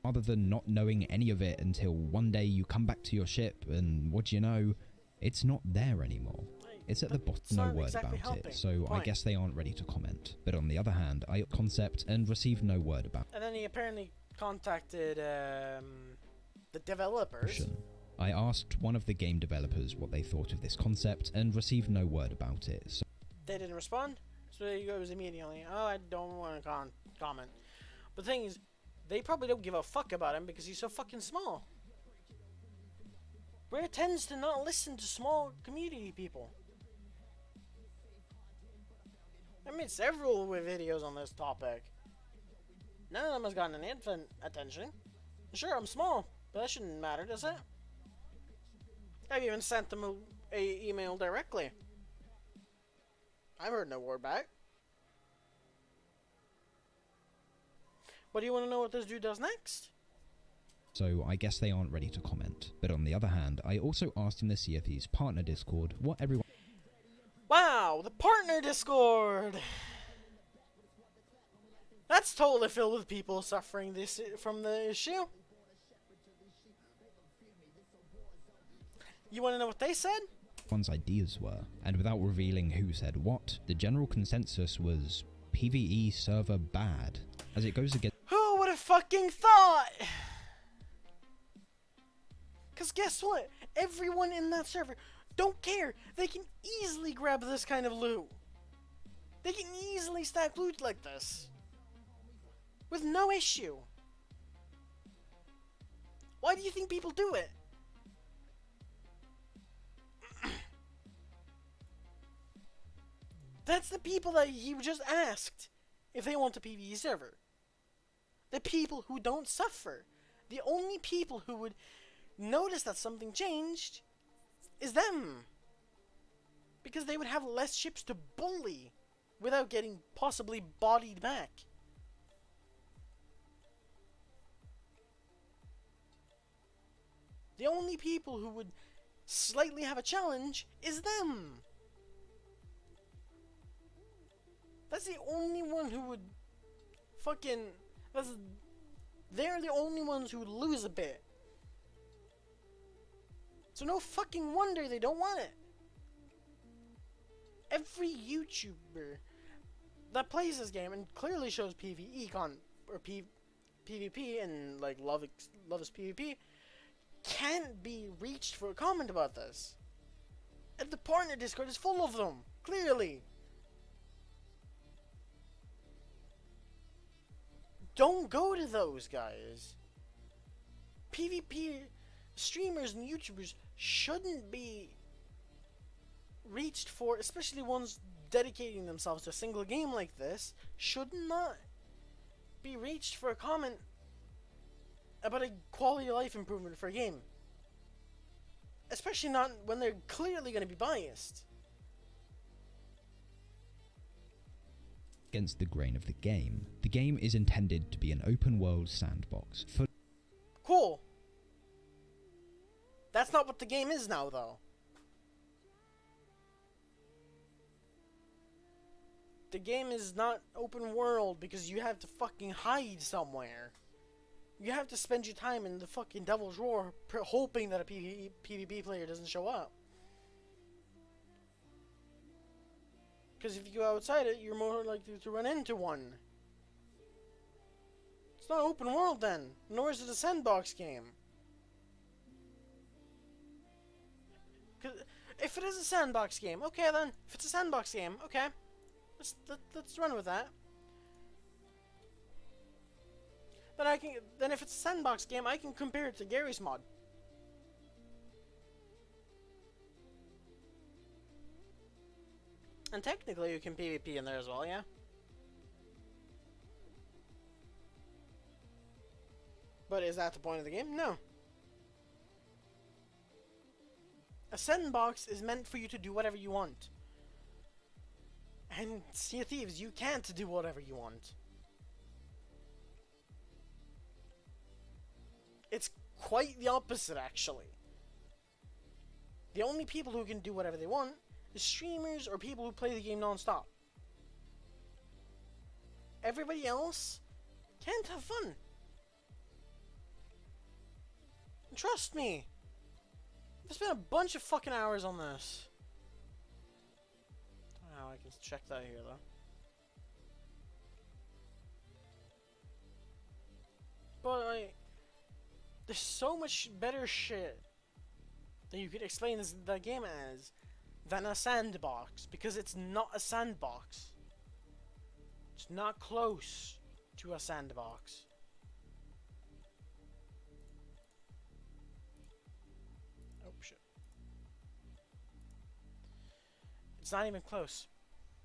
Rather than not knowing any of it until one day you come back to your ship and what do you know, it's not there anymore. It's at the bottom, no word exactly about it, so I guess they aren't ready to comment. But on the other hand, I concept and received no word about it. And then he apparently contacted the developers. I asked one of the game developers what they thought of this concept and received no word about it. So they didn't respond, so he goes immediately, oh, I don't want to comment. But the thing is, they probably don't give a fuck about him because he's so fucking small. Rare tends to not listen to small community people. I made several videos on this topic. None of them has gotten any attention. Sure, I'm small, but that shouldn't matter, does it? I've even sent them a email directly. I've heard no word back. But do you want to know what this dude does next? So I guess they aren't ready to comment. But on the other hand, I also asked in the Sea of Thieves partner Discord what everyone... Wow, the partner Discord! That's totally filled with people suffering this from the issue. You want to know what they said? One's ideas were, and without revealing who said what, the general consensus was PvE server bad, as it goes against... Who would have fucking thought? Cause guess what? Everyone in that server don't care. They can easily grab this kind of loot. They can easily stack loot like this. With no issue. Why do you think people do it? That's the people that he just asked if they want a PvE server. The people who don't suffer. The only people who would notice that something changed is them. Because they would have less ships to bully without getting possibly bodied back. The only people who would slightly have a challenge is them. That's the only one who would fucking... They're the only ones who would lose a bit. So no fucking wonder they don't want it. Every YouTuber that plays this game and clearly shows PvE or PvP and like love is PvP can't be reached for a comment about this. And the partner Discord is full of them, clearly. Don't go to those guys. PvP streamers and YouTubers shouldn't be reached for, especially ones dedicating themselves to a single game like this, should not be reached for a comment about a quality of life improvement for a game. Especially not when they're clearly going to be biased. Against the grain of the game. The game is intended to be an open world sandbox. Cool. That's not what the game is now, though. The game is not open world because you have to fucking hide somewhere. You have to spend your time in the fucking Devil's Roar hoping that a PvP player doesn't show up. Because if you go outside it, you're more likely to run into one. It's not open world then, nor is it a sandbox game. If it is a sandbox game, okay then. If it's a sandbox game, okay. Let's run with that. Then if it's a sandbox game, I can compare it to Gary's mod. And technically you can PvP in there as well, yeah? But is that the point of the game? No. A sandbox is meant for you to do whatever you want. And Sea of Thieves, you can't do whatever you want. It's quite the opposite, actually. The only people who can do whatever they want is streamers or people who play the game non-stop. Everybody else can't have fun. And trust me, I've spent a bunch of fucking hours on this. Oh, I can check that here, though. But, like, there's so much better shit that you could explain the game as than a sandbox, because it's not a sandbox. It's not close to a sandbox. Oh shit. It's not even close.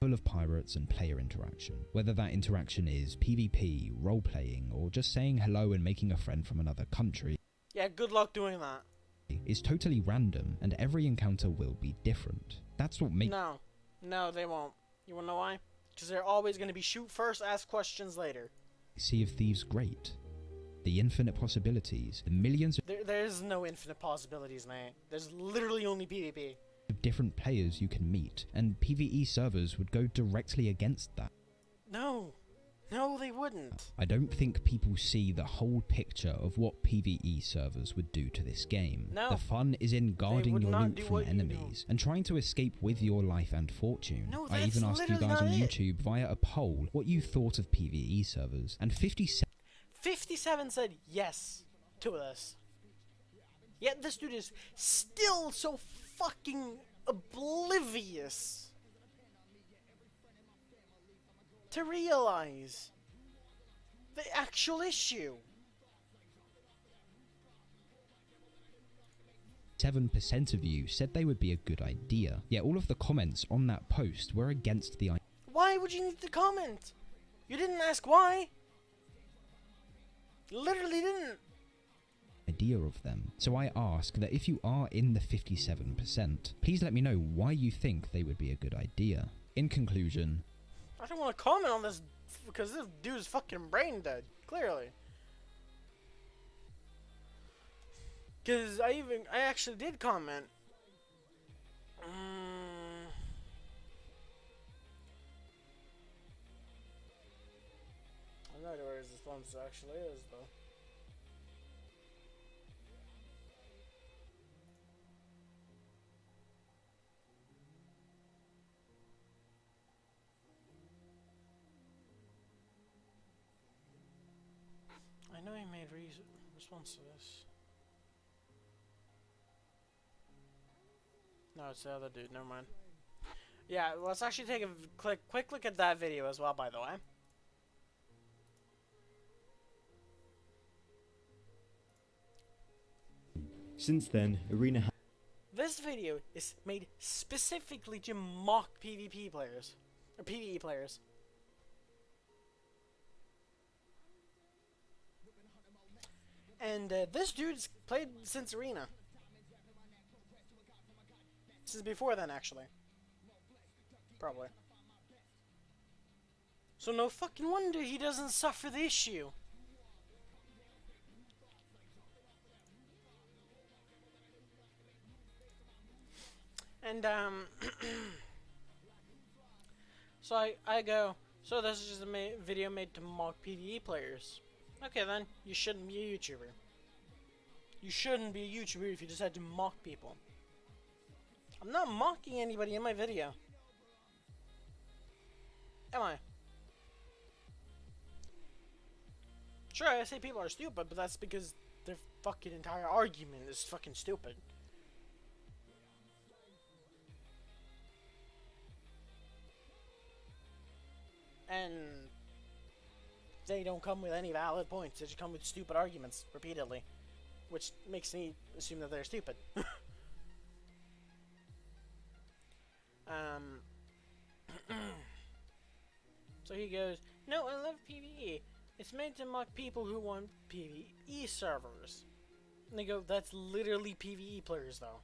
Full of pirates and player interaction. Whether that interaction is PvP, role-playing, or just saying hello and making a friend from another country. Yeah, good luck doing that. Is totally random, and every encounter will be different. That's what makes... No, they won't. You wanna know why? Because they're always gonna be shoot first, ask questions later. Sea of Thieves great. The infinite possibilities, the millions of... There's no infinite possibilities, mate. There's literally only PvP. Of different players you can meet, and PvE servers would go directly against that. No, they wouldn't. I don't think people see the whole picture of what PvE servers would do to this game. No. The fun is in guarding your loot from what enemies and trying to escape with your life and fortune. No, I that's even asked you literally guys on not it. YouTube via a poll what you thought of PvE servers, and 57 said yes to this. Yet this dude is still so fucking oblivious to realize the actual issue. 7% of you said they would be a good idea, yet all of the comments on that post were against the Why would you need to comment? You didn't ask why. You literally didn't. idea of them. So I ask that if you are in the 57%, please let me know why you think they would be a good idea. In conclusion, I don't want to comment on this because this dude's fucking brain dead, clearly. Because I actually did comment. I don't know where his response actually is, though. know he made response to this. No, it's the other dude. Never mind. Yeah, let's actually take a quick look at that video as well, by the way. Since then, Arena This video is made specifically to mock PvP players. Or PvE players. And this dude's played since Arena. This is before then, actually. Probably. So no fucking wonder he doesn't suffer the issue. And, so I go, so this is just a video made to mock PvE players. Okay then, you shouldn't be a YouTuber. You shouldn't be a YouTuber if you decide to mock people. I'm not mocking anybody in my video. Am I? Sure, I say people are stupid, but that's because their fucking entire argument is fucking stupid. And they don't come with any valid points. They just come with stupid arguments repeatedly, which makes me assume that they're stupid. So he goes, no, I love PvE. It's made to mock people who want PvE servers. And they go, that's literally PvE players though.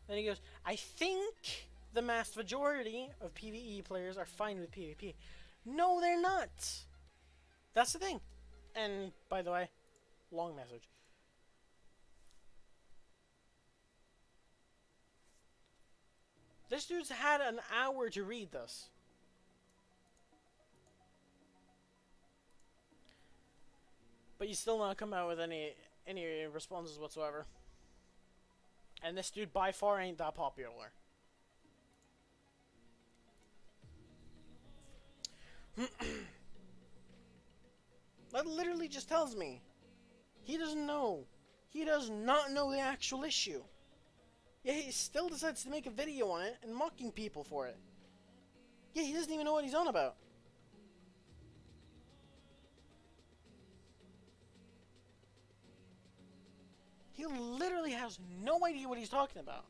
Then he goes, I think the vast majority of PvE players are fine with PvP. No, they're not. That's the thing. And, by the way, long message. This dude's had an hour to read this. But you still not come out with any responses whatsoever. And this dude by far ain't that popular. That literally just tells me he doesn't know. He does not know the actual issue. Yeah, he still decides to make a video on it and mocking people for it. Yeah, he doesn't even know what he's on about. He literally has no idea what he's talking about.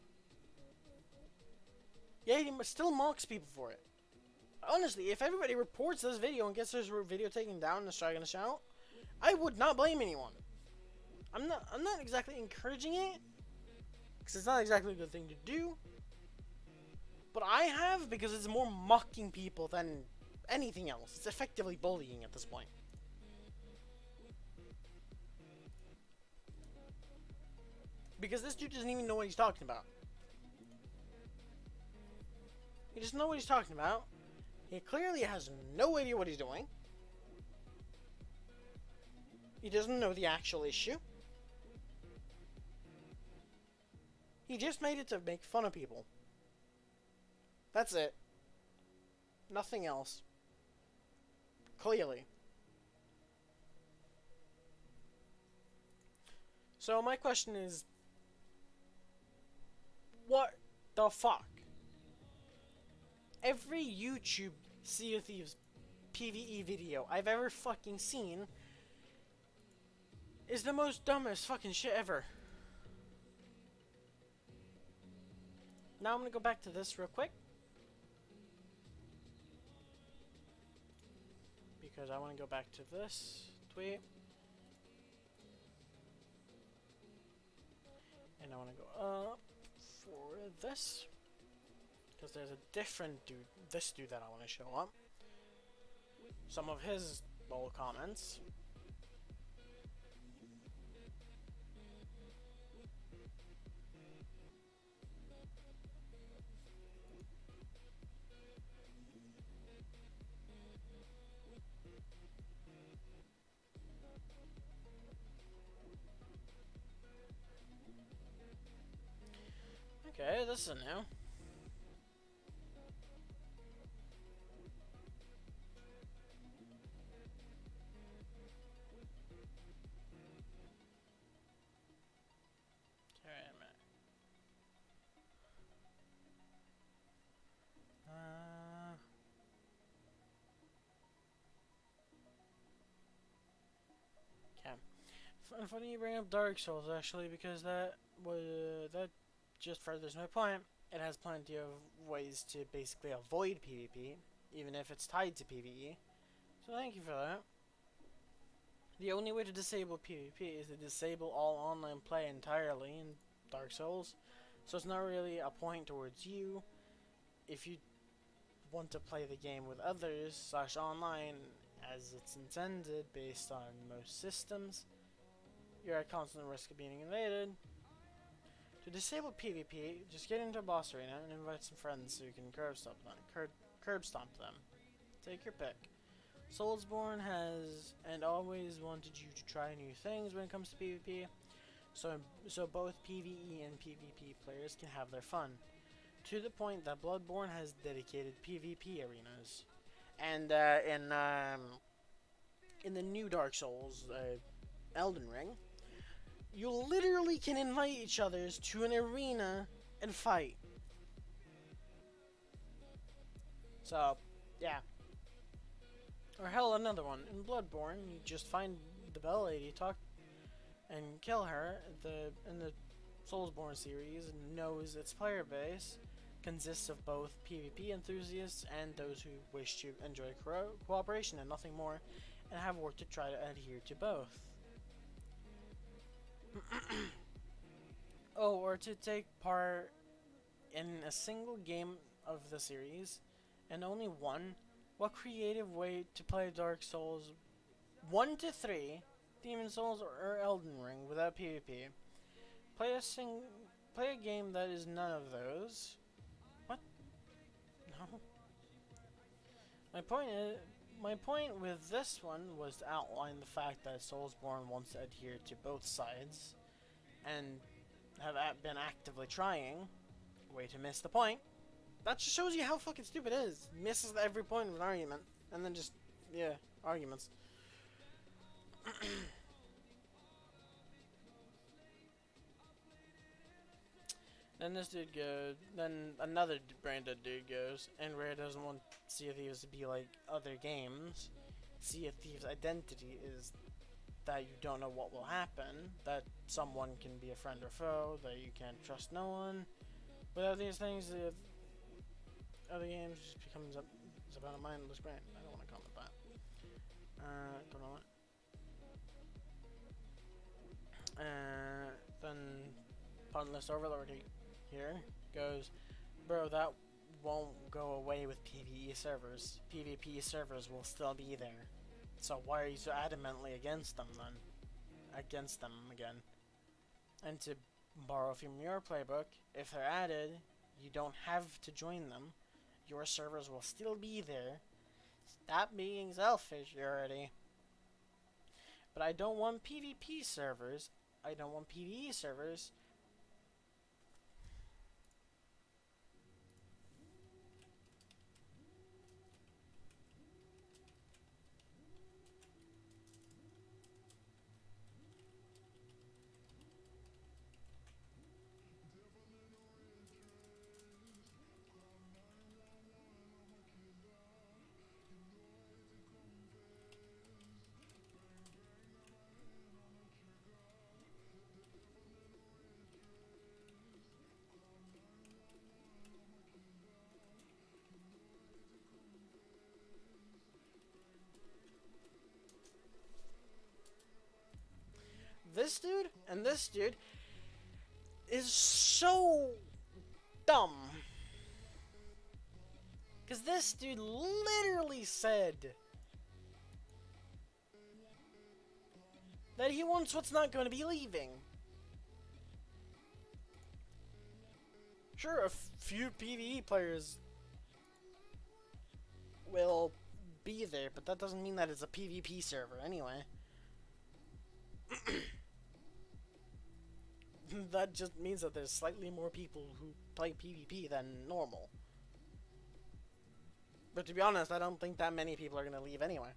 Yeah, he still mocks people for it. Honestly, if everybody reports this video and gets this video taken down and striking a shout, I would not blame anyone. I'm not exactly encouraging it, because it's not exactly a good thing to do. But I have, because it's more mocking people than anything else. It's effectively bullying at this point. Because this dude doesn't even know what he's talking about. He doesn't know what he's talking about. He clearly has no idea what he's doing. He doesn't know the actual issue. He just made it to make fun of people. That's it. Nothing else. Clearly. So my question is, what the fuck? Every YouTube Sea of Thieves PvE video I've ever fucking seen is the most dumbest fucking shit ever. Now I'm gonna go back to this real quick, because I want to go back to this tweet. And I want to go up for this, because there's a different dude, this dude that I want to show up. Some of his little comments. Okay, this is a new. And funny you bring up Dark Souls actually, because that just furthers my point. It has plenty of ways to basically avoid PvP, even if it's tied to PvE. So thank you for that. The only way to disable PvP is to disable all online play entirely in Dark Souls. So it's not really a point towards you. If you want to play the game with others / online as it's intended based on most systems, you're at constant risk of being invaded. To disable PvP, just get into a boss arena and invite some friends so you can curb stomp them. Take your pick. Soulsborne has and always wanted you to try new things when it comes to PvP, so both PvE and PvP players can have their fun. To the point that Bloodborne has dedicated PvP arenas, and in the new Dark Souls, Elden Ring, you literally can invite each others to an arena and fight. So, yeah. Or hell, another one. In Bloodborne, you just find the Bell Lady, talk, and kill her. In the Soulsborne series knows its player base consists of both PvP enthusiasts and those who wish to enjoy cooperation and nothing more, and have worked to try to adhere to both. Oh, or to take part in a single game of the series, and only one. What creative way to play Dark Souls 1 to 3, Demon Souls, or Elden Ring without PvP? Play a game that is none of those. What? No. My point with this one was to outline the fact that Soulsborne wants to adhere to both sides, and have been actively trying. Way to miss the point. That just shows you how fucking stupid it is. Misses every point of an argument, and then just, yeah, arguments. Then this dude goes, then another branded dude goes, and Rare doesn't want Sea of Thieves to be like other games. Sea of Thieves' identity is that you don't know what will happen, that someone can be a friend or foe, that you can't trust no one. Without these things, the other games just becomes it's about a mindless grind. I don't want to comment that. Don't know what. Then Puntless Overlord here goes, bro, that won't go away with PvE servers. PvP servers will still be there. So why are you so adamantly against them then? Against them again. And to borrow from your playbook, if they're added, you don't have to join them. Your servers will still be there. Stop being selfish already. But I don't want PvP servers. I don't want PvE servers. This dude and this dude is so dumb. Because this dude literally said that he wants what's not going to be leaving. Sure, a few PvE players will be there, but that doesn't mean that it's a PvP server anyway. That just means that there's slightly more people who play PvP than normal. But to be honest, I don't think that many people are going to leave anyway.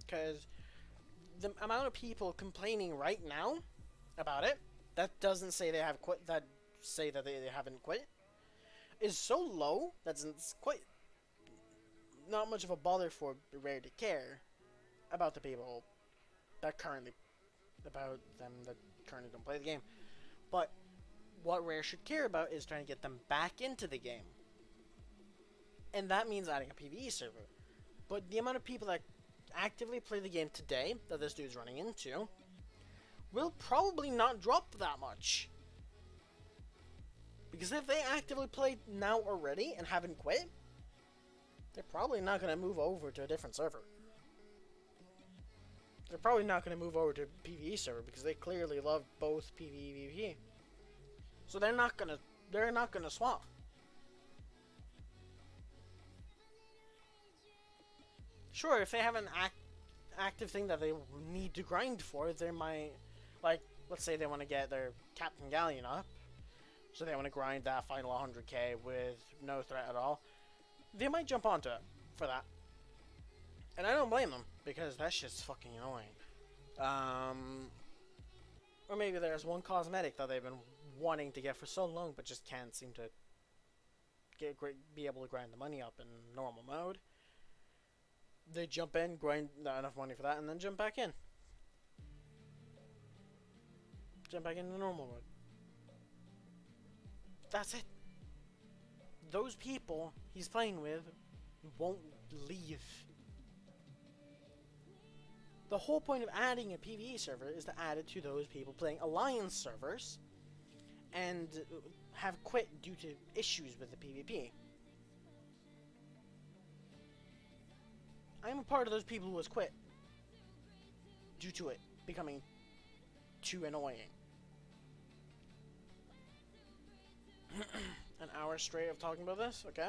Because the amount of people complaining right now about it, that doesn't say they have quit, that say that they haven't quit, is so low that it's quite not much of a bother for Rare to care. about the people that currently don't play the game. But what Rare should care about is trying to get them back into the game. And that means adding a PvE server. But the amount of people that actively play the game today, that this dude's running into, will probably not drop that much. Because if they actively play now already and haven't quit, they're probably not going to move over to a different server. They're probably not going to move over to a PvE server because they clearly love both PvE and PvP. So they're not going to swap. Sure, if they have an active thing that they need to grind for, they might, like, let's say they want to get their Captain Galleon up, so they want to grind that final 100k with no threat at all, they might jump onto it for that. And I don't blame them, because that shit's fucking annoying. Or maybe there's one cosmetic that they've been wanting to get for so long, but just can't seem to be able to grind the money up in normal mode. They jump in, grind enough money for that, and then jump back in. Jump back into normal mode. That's it. Those people he's playing with won't leave. The whole point of adding a PvE server is to add it to those people playing Alliance servers and have quit due to issues with the PvP. I am a part of those people who has quit due to it becoming too annoying. An hour straight of talking about this, okay?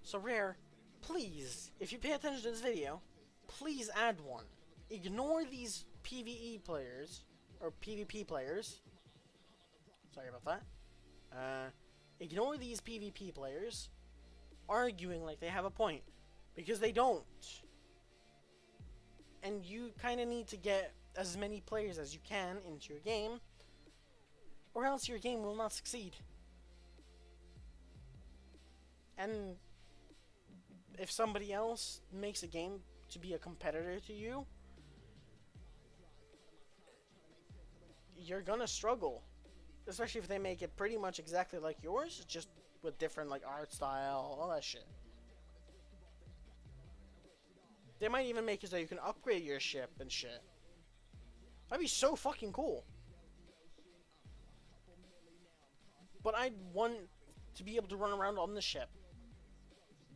So Rare, please, if you pay attention to this video, please add one. Ignore these PvE players, or PvP players. Sorry about that. Ignore these PvP players arguing like they have a point. Because they don't. And you kind of need to get as many players as you can into your game, or else your game will not succeed. And if somebody else makes a game to be a competitor to you, you're gonna struggle. Especially if they make it pretty much exactly like yours, just with different like art style, all that shit. They might even make it so you can upgrade your ship and shit. That'd be so fucking cool. But I'd want to be able to run around on the ship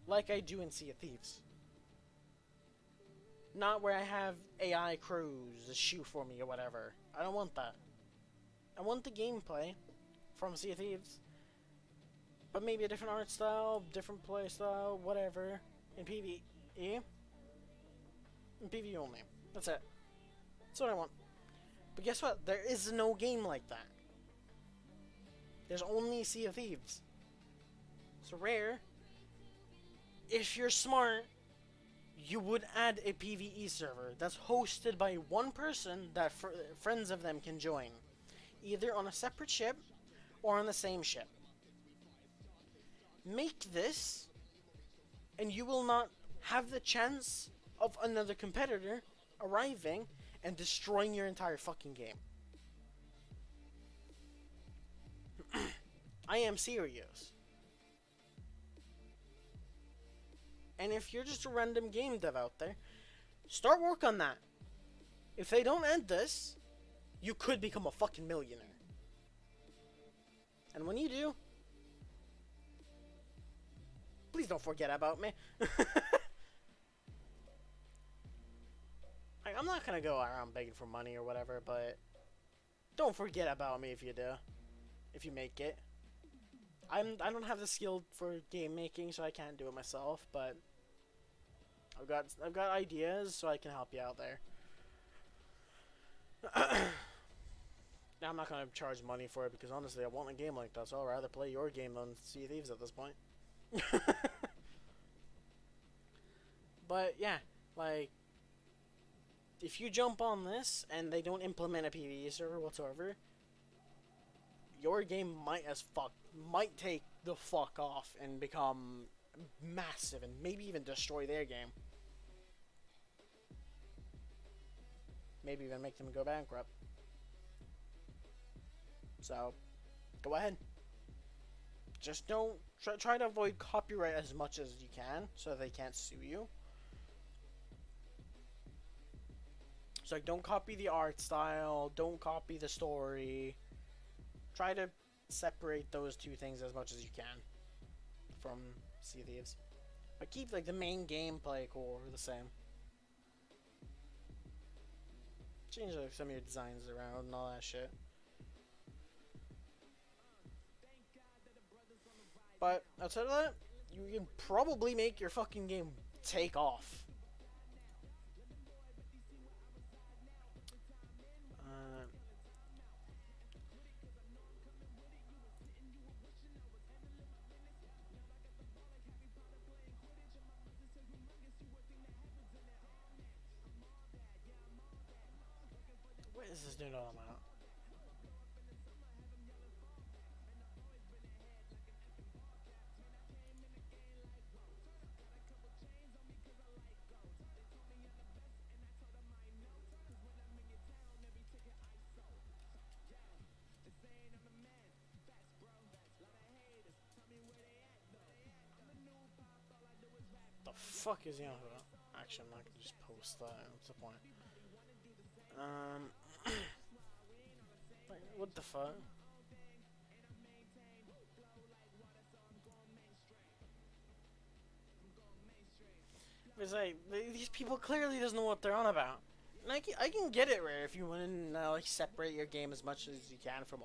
like I do in Sea of Thieves. Not where I have AI crews shoot for me or whatever. I don't want that. I want the gameplay from Sea of Thieves, but maybe a different art style, different play style, whatever, in PvE. In PvE only. That's it. That's what I want. But guess what? There is no game like that. There's only Sea of Thieves. So Rare, if you're smart, you would add a PvE server that's hosted by one person that friends of them can join. Either on a separate ship or on the same ship. Make this, and you will not have the chance of another competitor arriving and destroying your entire fucking game. I am serious. And if you're just a random game dev out there, start work on that. If they don't end this, you could become a fucking millionaire. And when you do, please don't forget about me. I'm not gonna go around begging for money or whatever, but don't forget about me if you do. If you make it. I don't have the skill for game making, so I can't do it myself, but I've got ideas, so I can help you out there. Now I'm not gonna charge money for it because honestly I want a game like that, so I'd rather play your game than Sea of Thieves at this point. But yeah, like, if you jump on this and they don't implement a PvE server whatsoever, your game might take the fuck off and become massive and maybe even destroy their game. maybe even make them go bankrupt. So, go ahead. Just don't try to avoid copyright as much as you can, so they can't sue you. So like, don't copy the art style, don't copy the story. Try to separate those two things as much as you can from Sea of Thieves. But keep like the main gameplay core the same. Change like some of your designs around and all that shit. But outside of that, you can probably make your fucking game take off. What is this doing all about? The fuck is he on about? Actually, I'm not gonna just post that. What's the point? Like, what the fuck? It's like these people clearly doesn't know what they're on about. And I can get it, Rare, if you want to like separate your game as much as you can from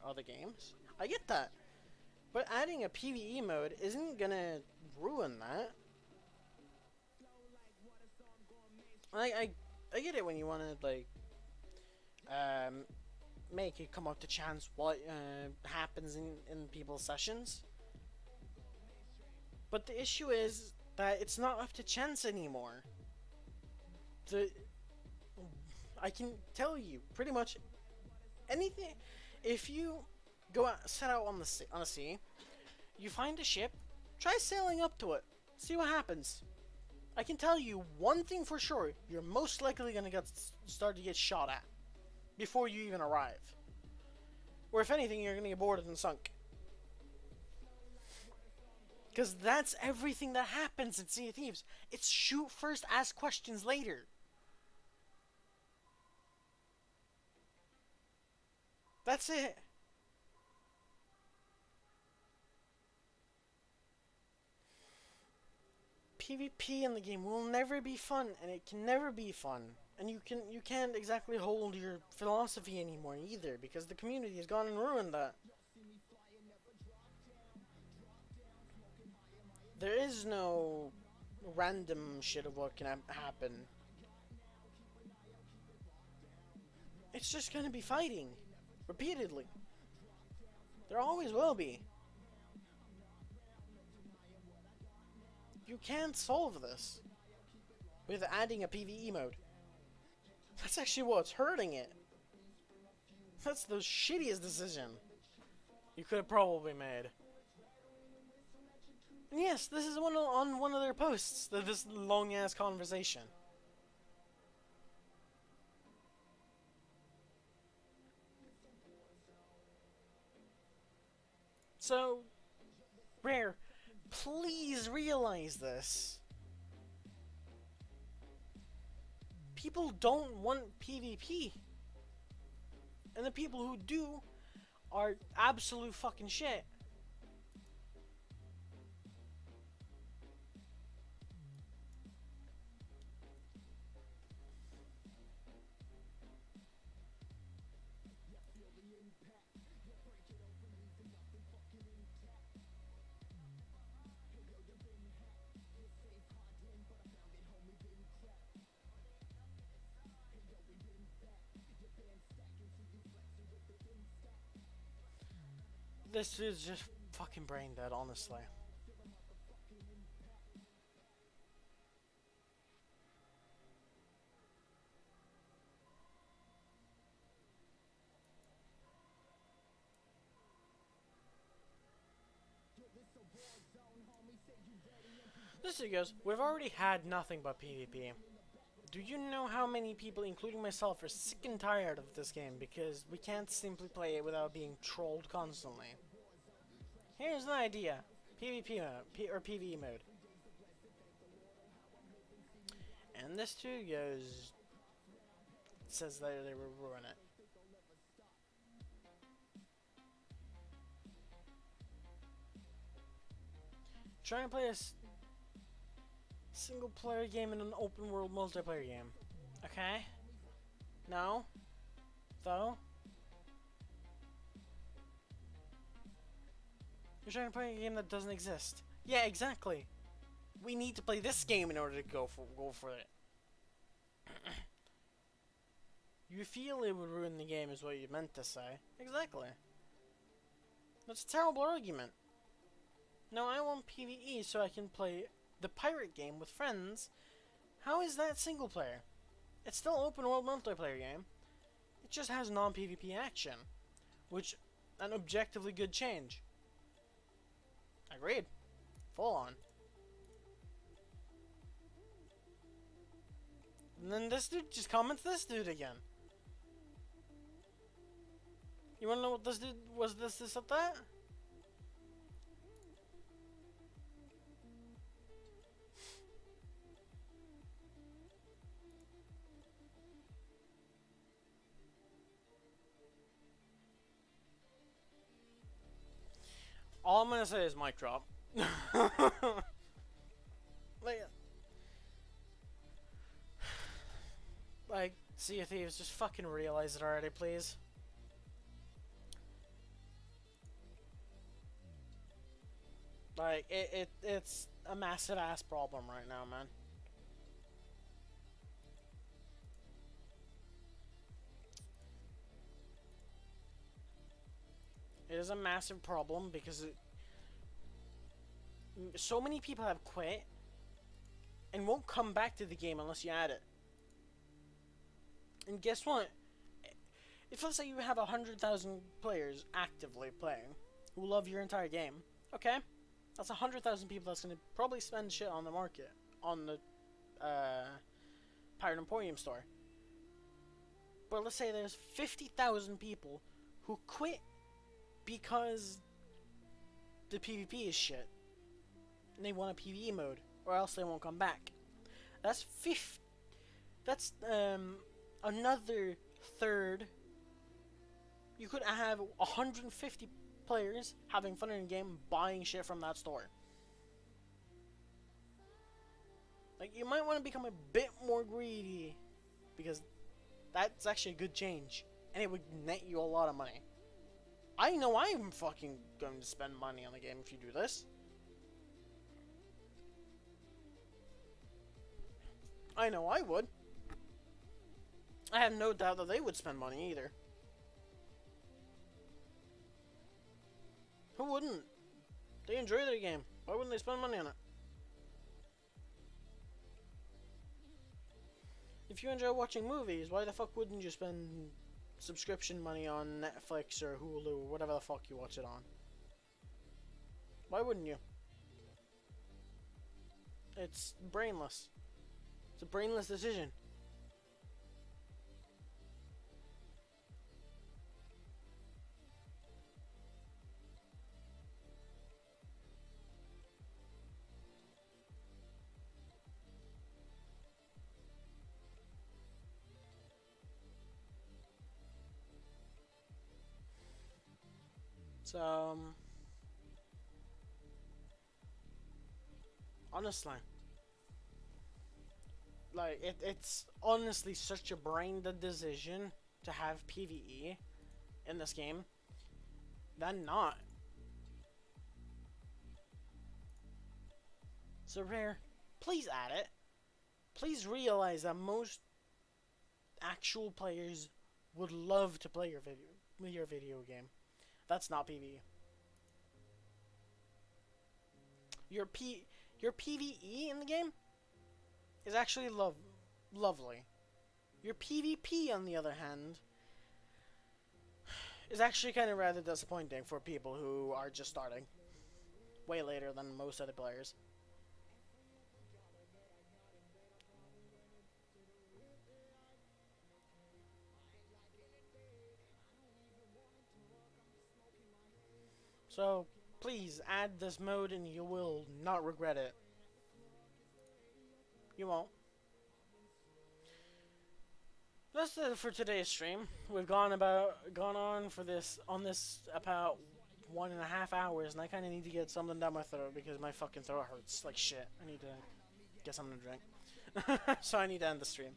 other games. I get that, but adding a PvE mode isn't gonna ruin that. I get it when you want to like make it come up to chance what happens in people's sessions. But the issue is that it's not up to chance anymore. I can tell you pretty much anything. If you go out, set out on a sea, you find a ship, try sailing up to it, see what happens. I can tell you one thing for sure: you're most likely gonna start to get shot at before you even arrive. Or if anything, you're gonna get boarded and sunk. Because that's everything that happens in Sea of Thieves. It's shoot first, ask questions later. That's it. PvP in the game will never be fun, and it can never be fun. And you can't exactly hold your philosophy anymore either, because the community has gone and ruined that. There is no random shit of what can happen. It's just gonna be fighting repeatedly. There always will be. You can't solve this with adding a PvE mode. That's actually what's hurting it. That's the shittiest decision you could have probably made. And yes, this is on one of their posts, this long ass conversation. So, Rare, please realize this. People don't want PvP. And the people who do are absolute fucking shit. This is just fucking brain dead, honestly. This is goes. We've already had nothing but PvP. Do you know how many people, including myself, are sick and tired of this game because we can't simply play it without being trolled constantly? Here's an idea. PvP mode, or PvE mode. And this too goes... says that they will ruin it. Trying to play a single player game in an open world multiplayer game. Okay? No? Though? You're trying to play a game that doesn't exist. Yeah, exactly. We need to play this game in order to go for it. You feel it would ruin the game is what you meant to say. Exactly. That's a terrible argument. No, I want PvE so I can play the pirate game with friends. How is that single player? It's still open world multiplayer game. It just has non-PvP action, which an objectively good change. Agreed. Full on. And then this dude just comments this dude again. You wanna know what this dude was? This up that? All I'm gonna say is mic drop. Like, Sea of Thieves, just fucking realize it already, please. Like, it's a massive ass problem right now, man. It is a massive problem because so many people have quit and won't come back to the game unless you add it. And guess what? If let's say you have 100,000 players actively playing who love your entire game, okay, that's 100,000 people that's gonna probably spend shit on the market, on the Pirate Emporium store. But let's say there's 50,000 people who quit because the PvP is shit and they want a PvE mode, or else they won't come back. That's another third. You could have 150 players having fun in the game, buying shit from that store. Like, you might want to become a bit more greedy, because that's actually a good change, and it would net you a lot of money. I know I'm fucking going to spend money on the game if you do this. I know I would. I have no doubt that they would spend money either. Who wouldn't? They enjoy their game. Why wouldn't they spend money on it? If you enjoy watching movies, why the fuck wouldn't you spend subscription money on Netflix or Hulu or whatever the fuck you watch it on? Why wouldn't you? It's brainless. It's a brainless decision. So, honestly, like, it's honestly such a brain-dead decision to have PvE in this game than not. So Rare, please add it. Please realize that most actual players would love to play your video game. That's not PvE. Your PvE in the game is actually lovely. Your PvP, on the other hand, is actually kind of rather disappointing for people who are just starting. Way later than most other players. So please add this mode and you will not regret it. You won't. That's it for today's stream. We've gone on for this about 1.5 hours, and I kind of need to get something down my throat because my fucking throat hurts like shit. I need to get something to drink, so I need to end the stream.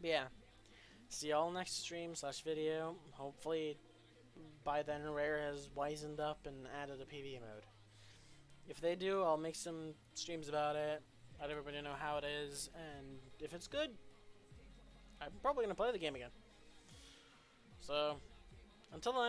But yeah, see y'all next stream / video. Hopefully, by then Rare has wisened up and added a PvE mode. If they do, I'll make some streams about it. Let everybody know how it is, and if it's good, I'm probably gonna play the game again. So, until then.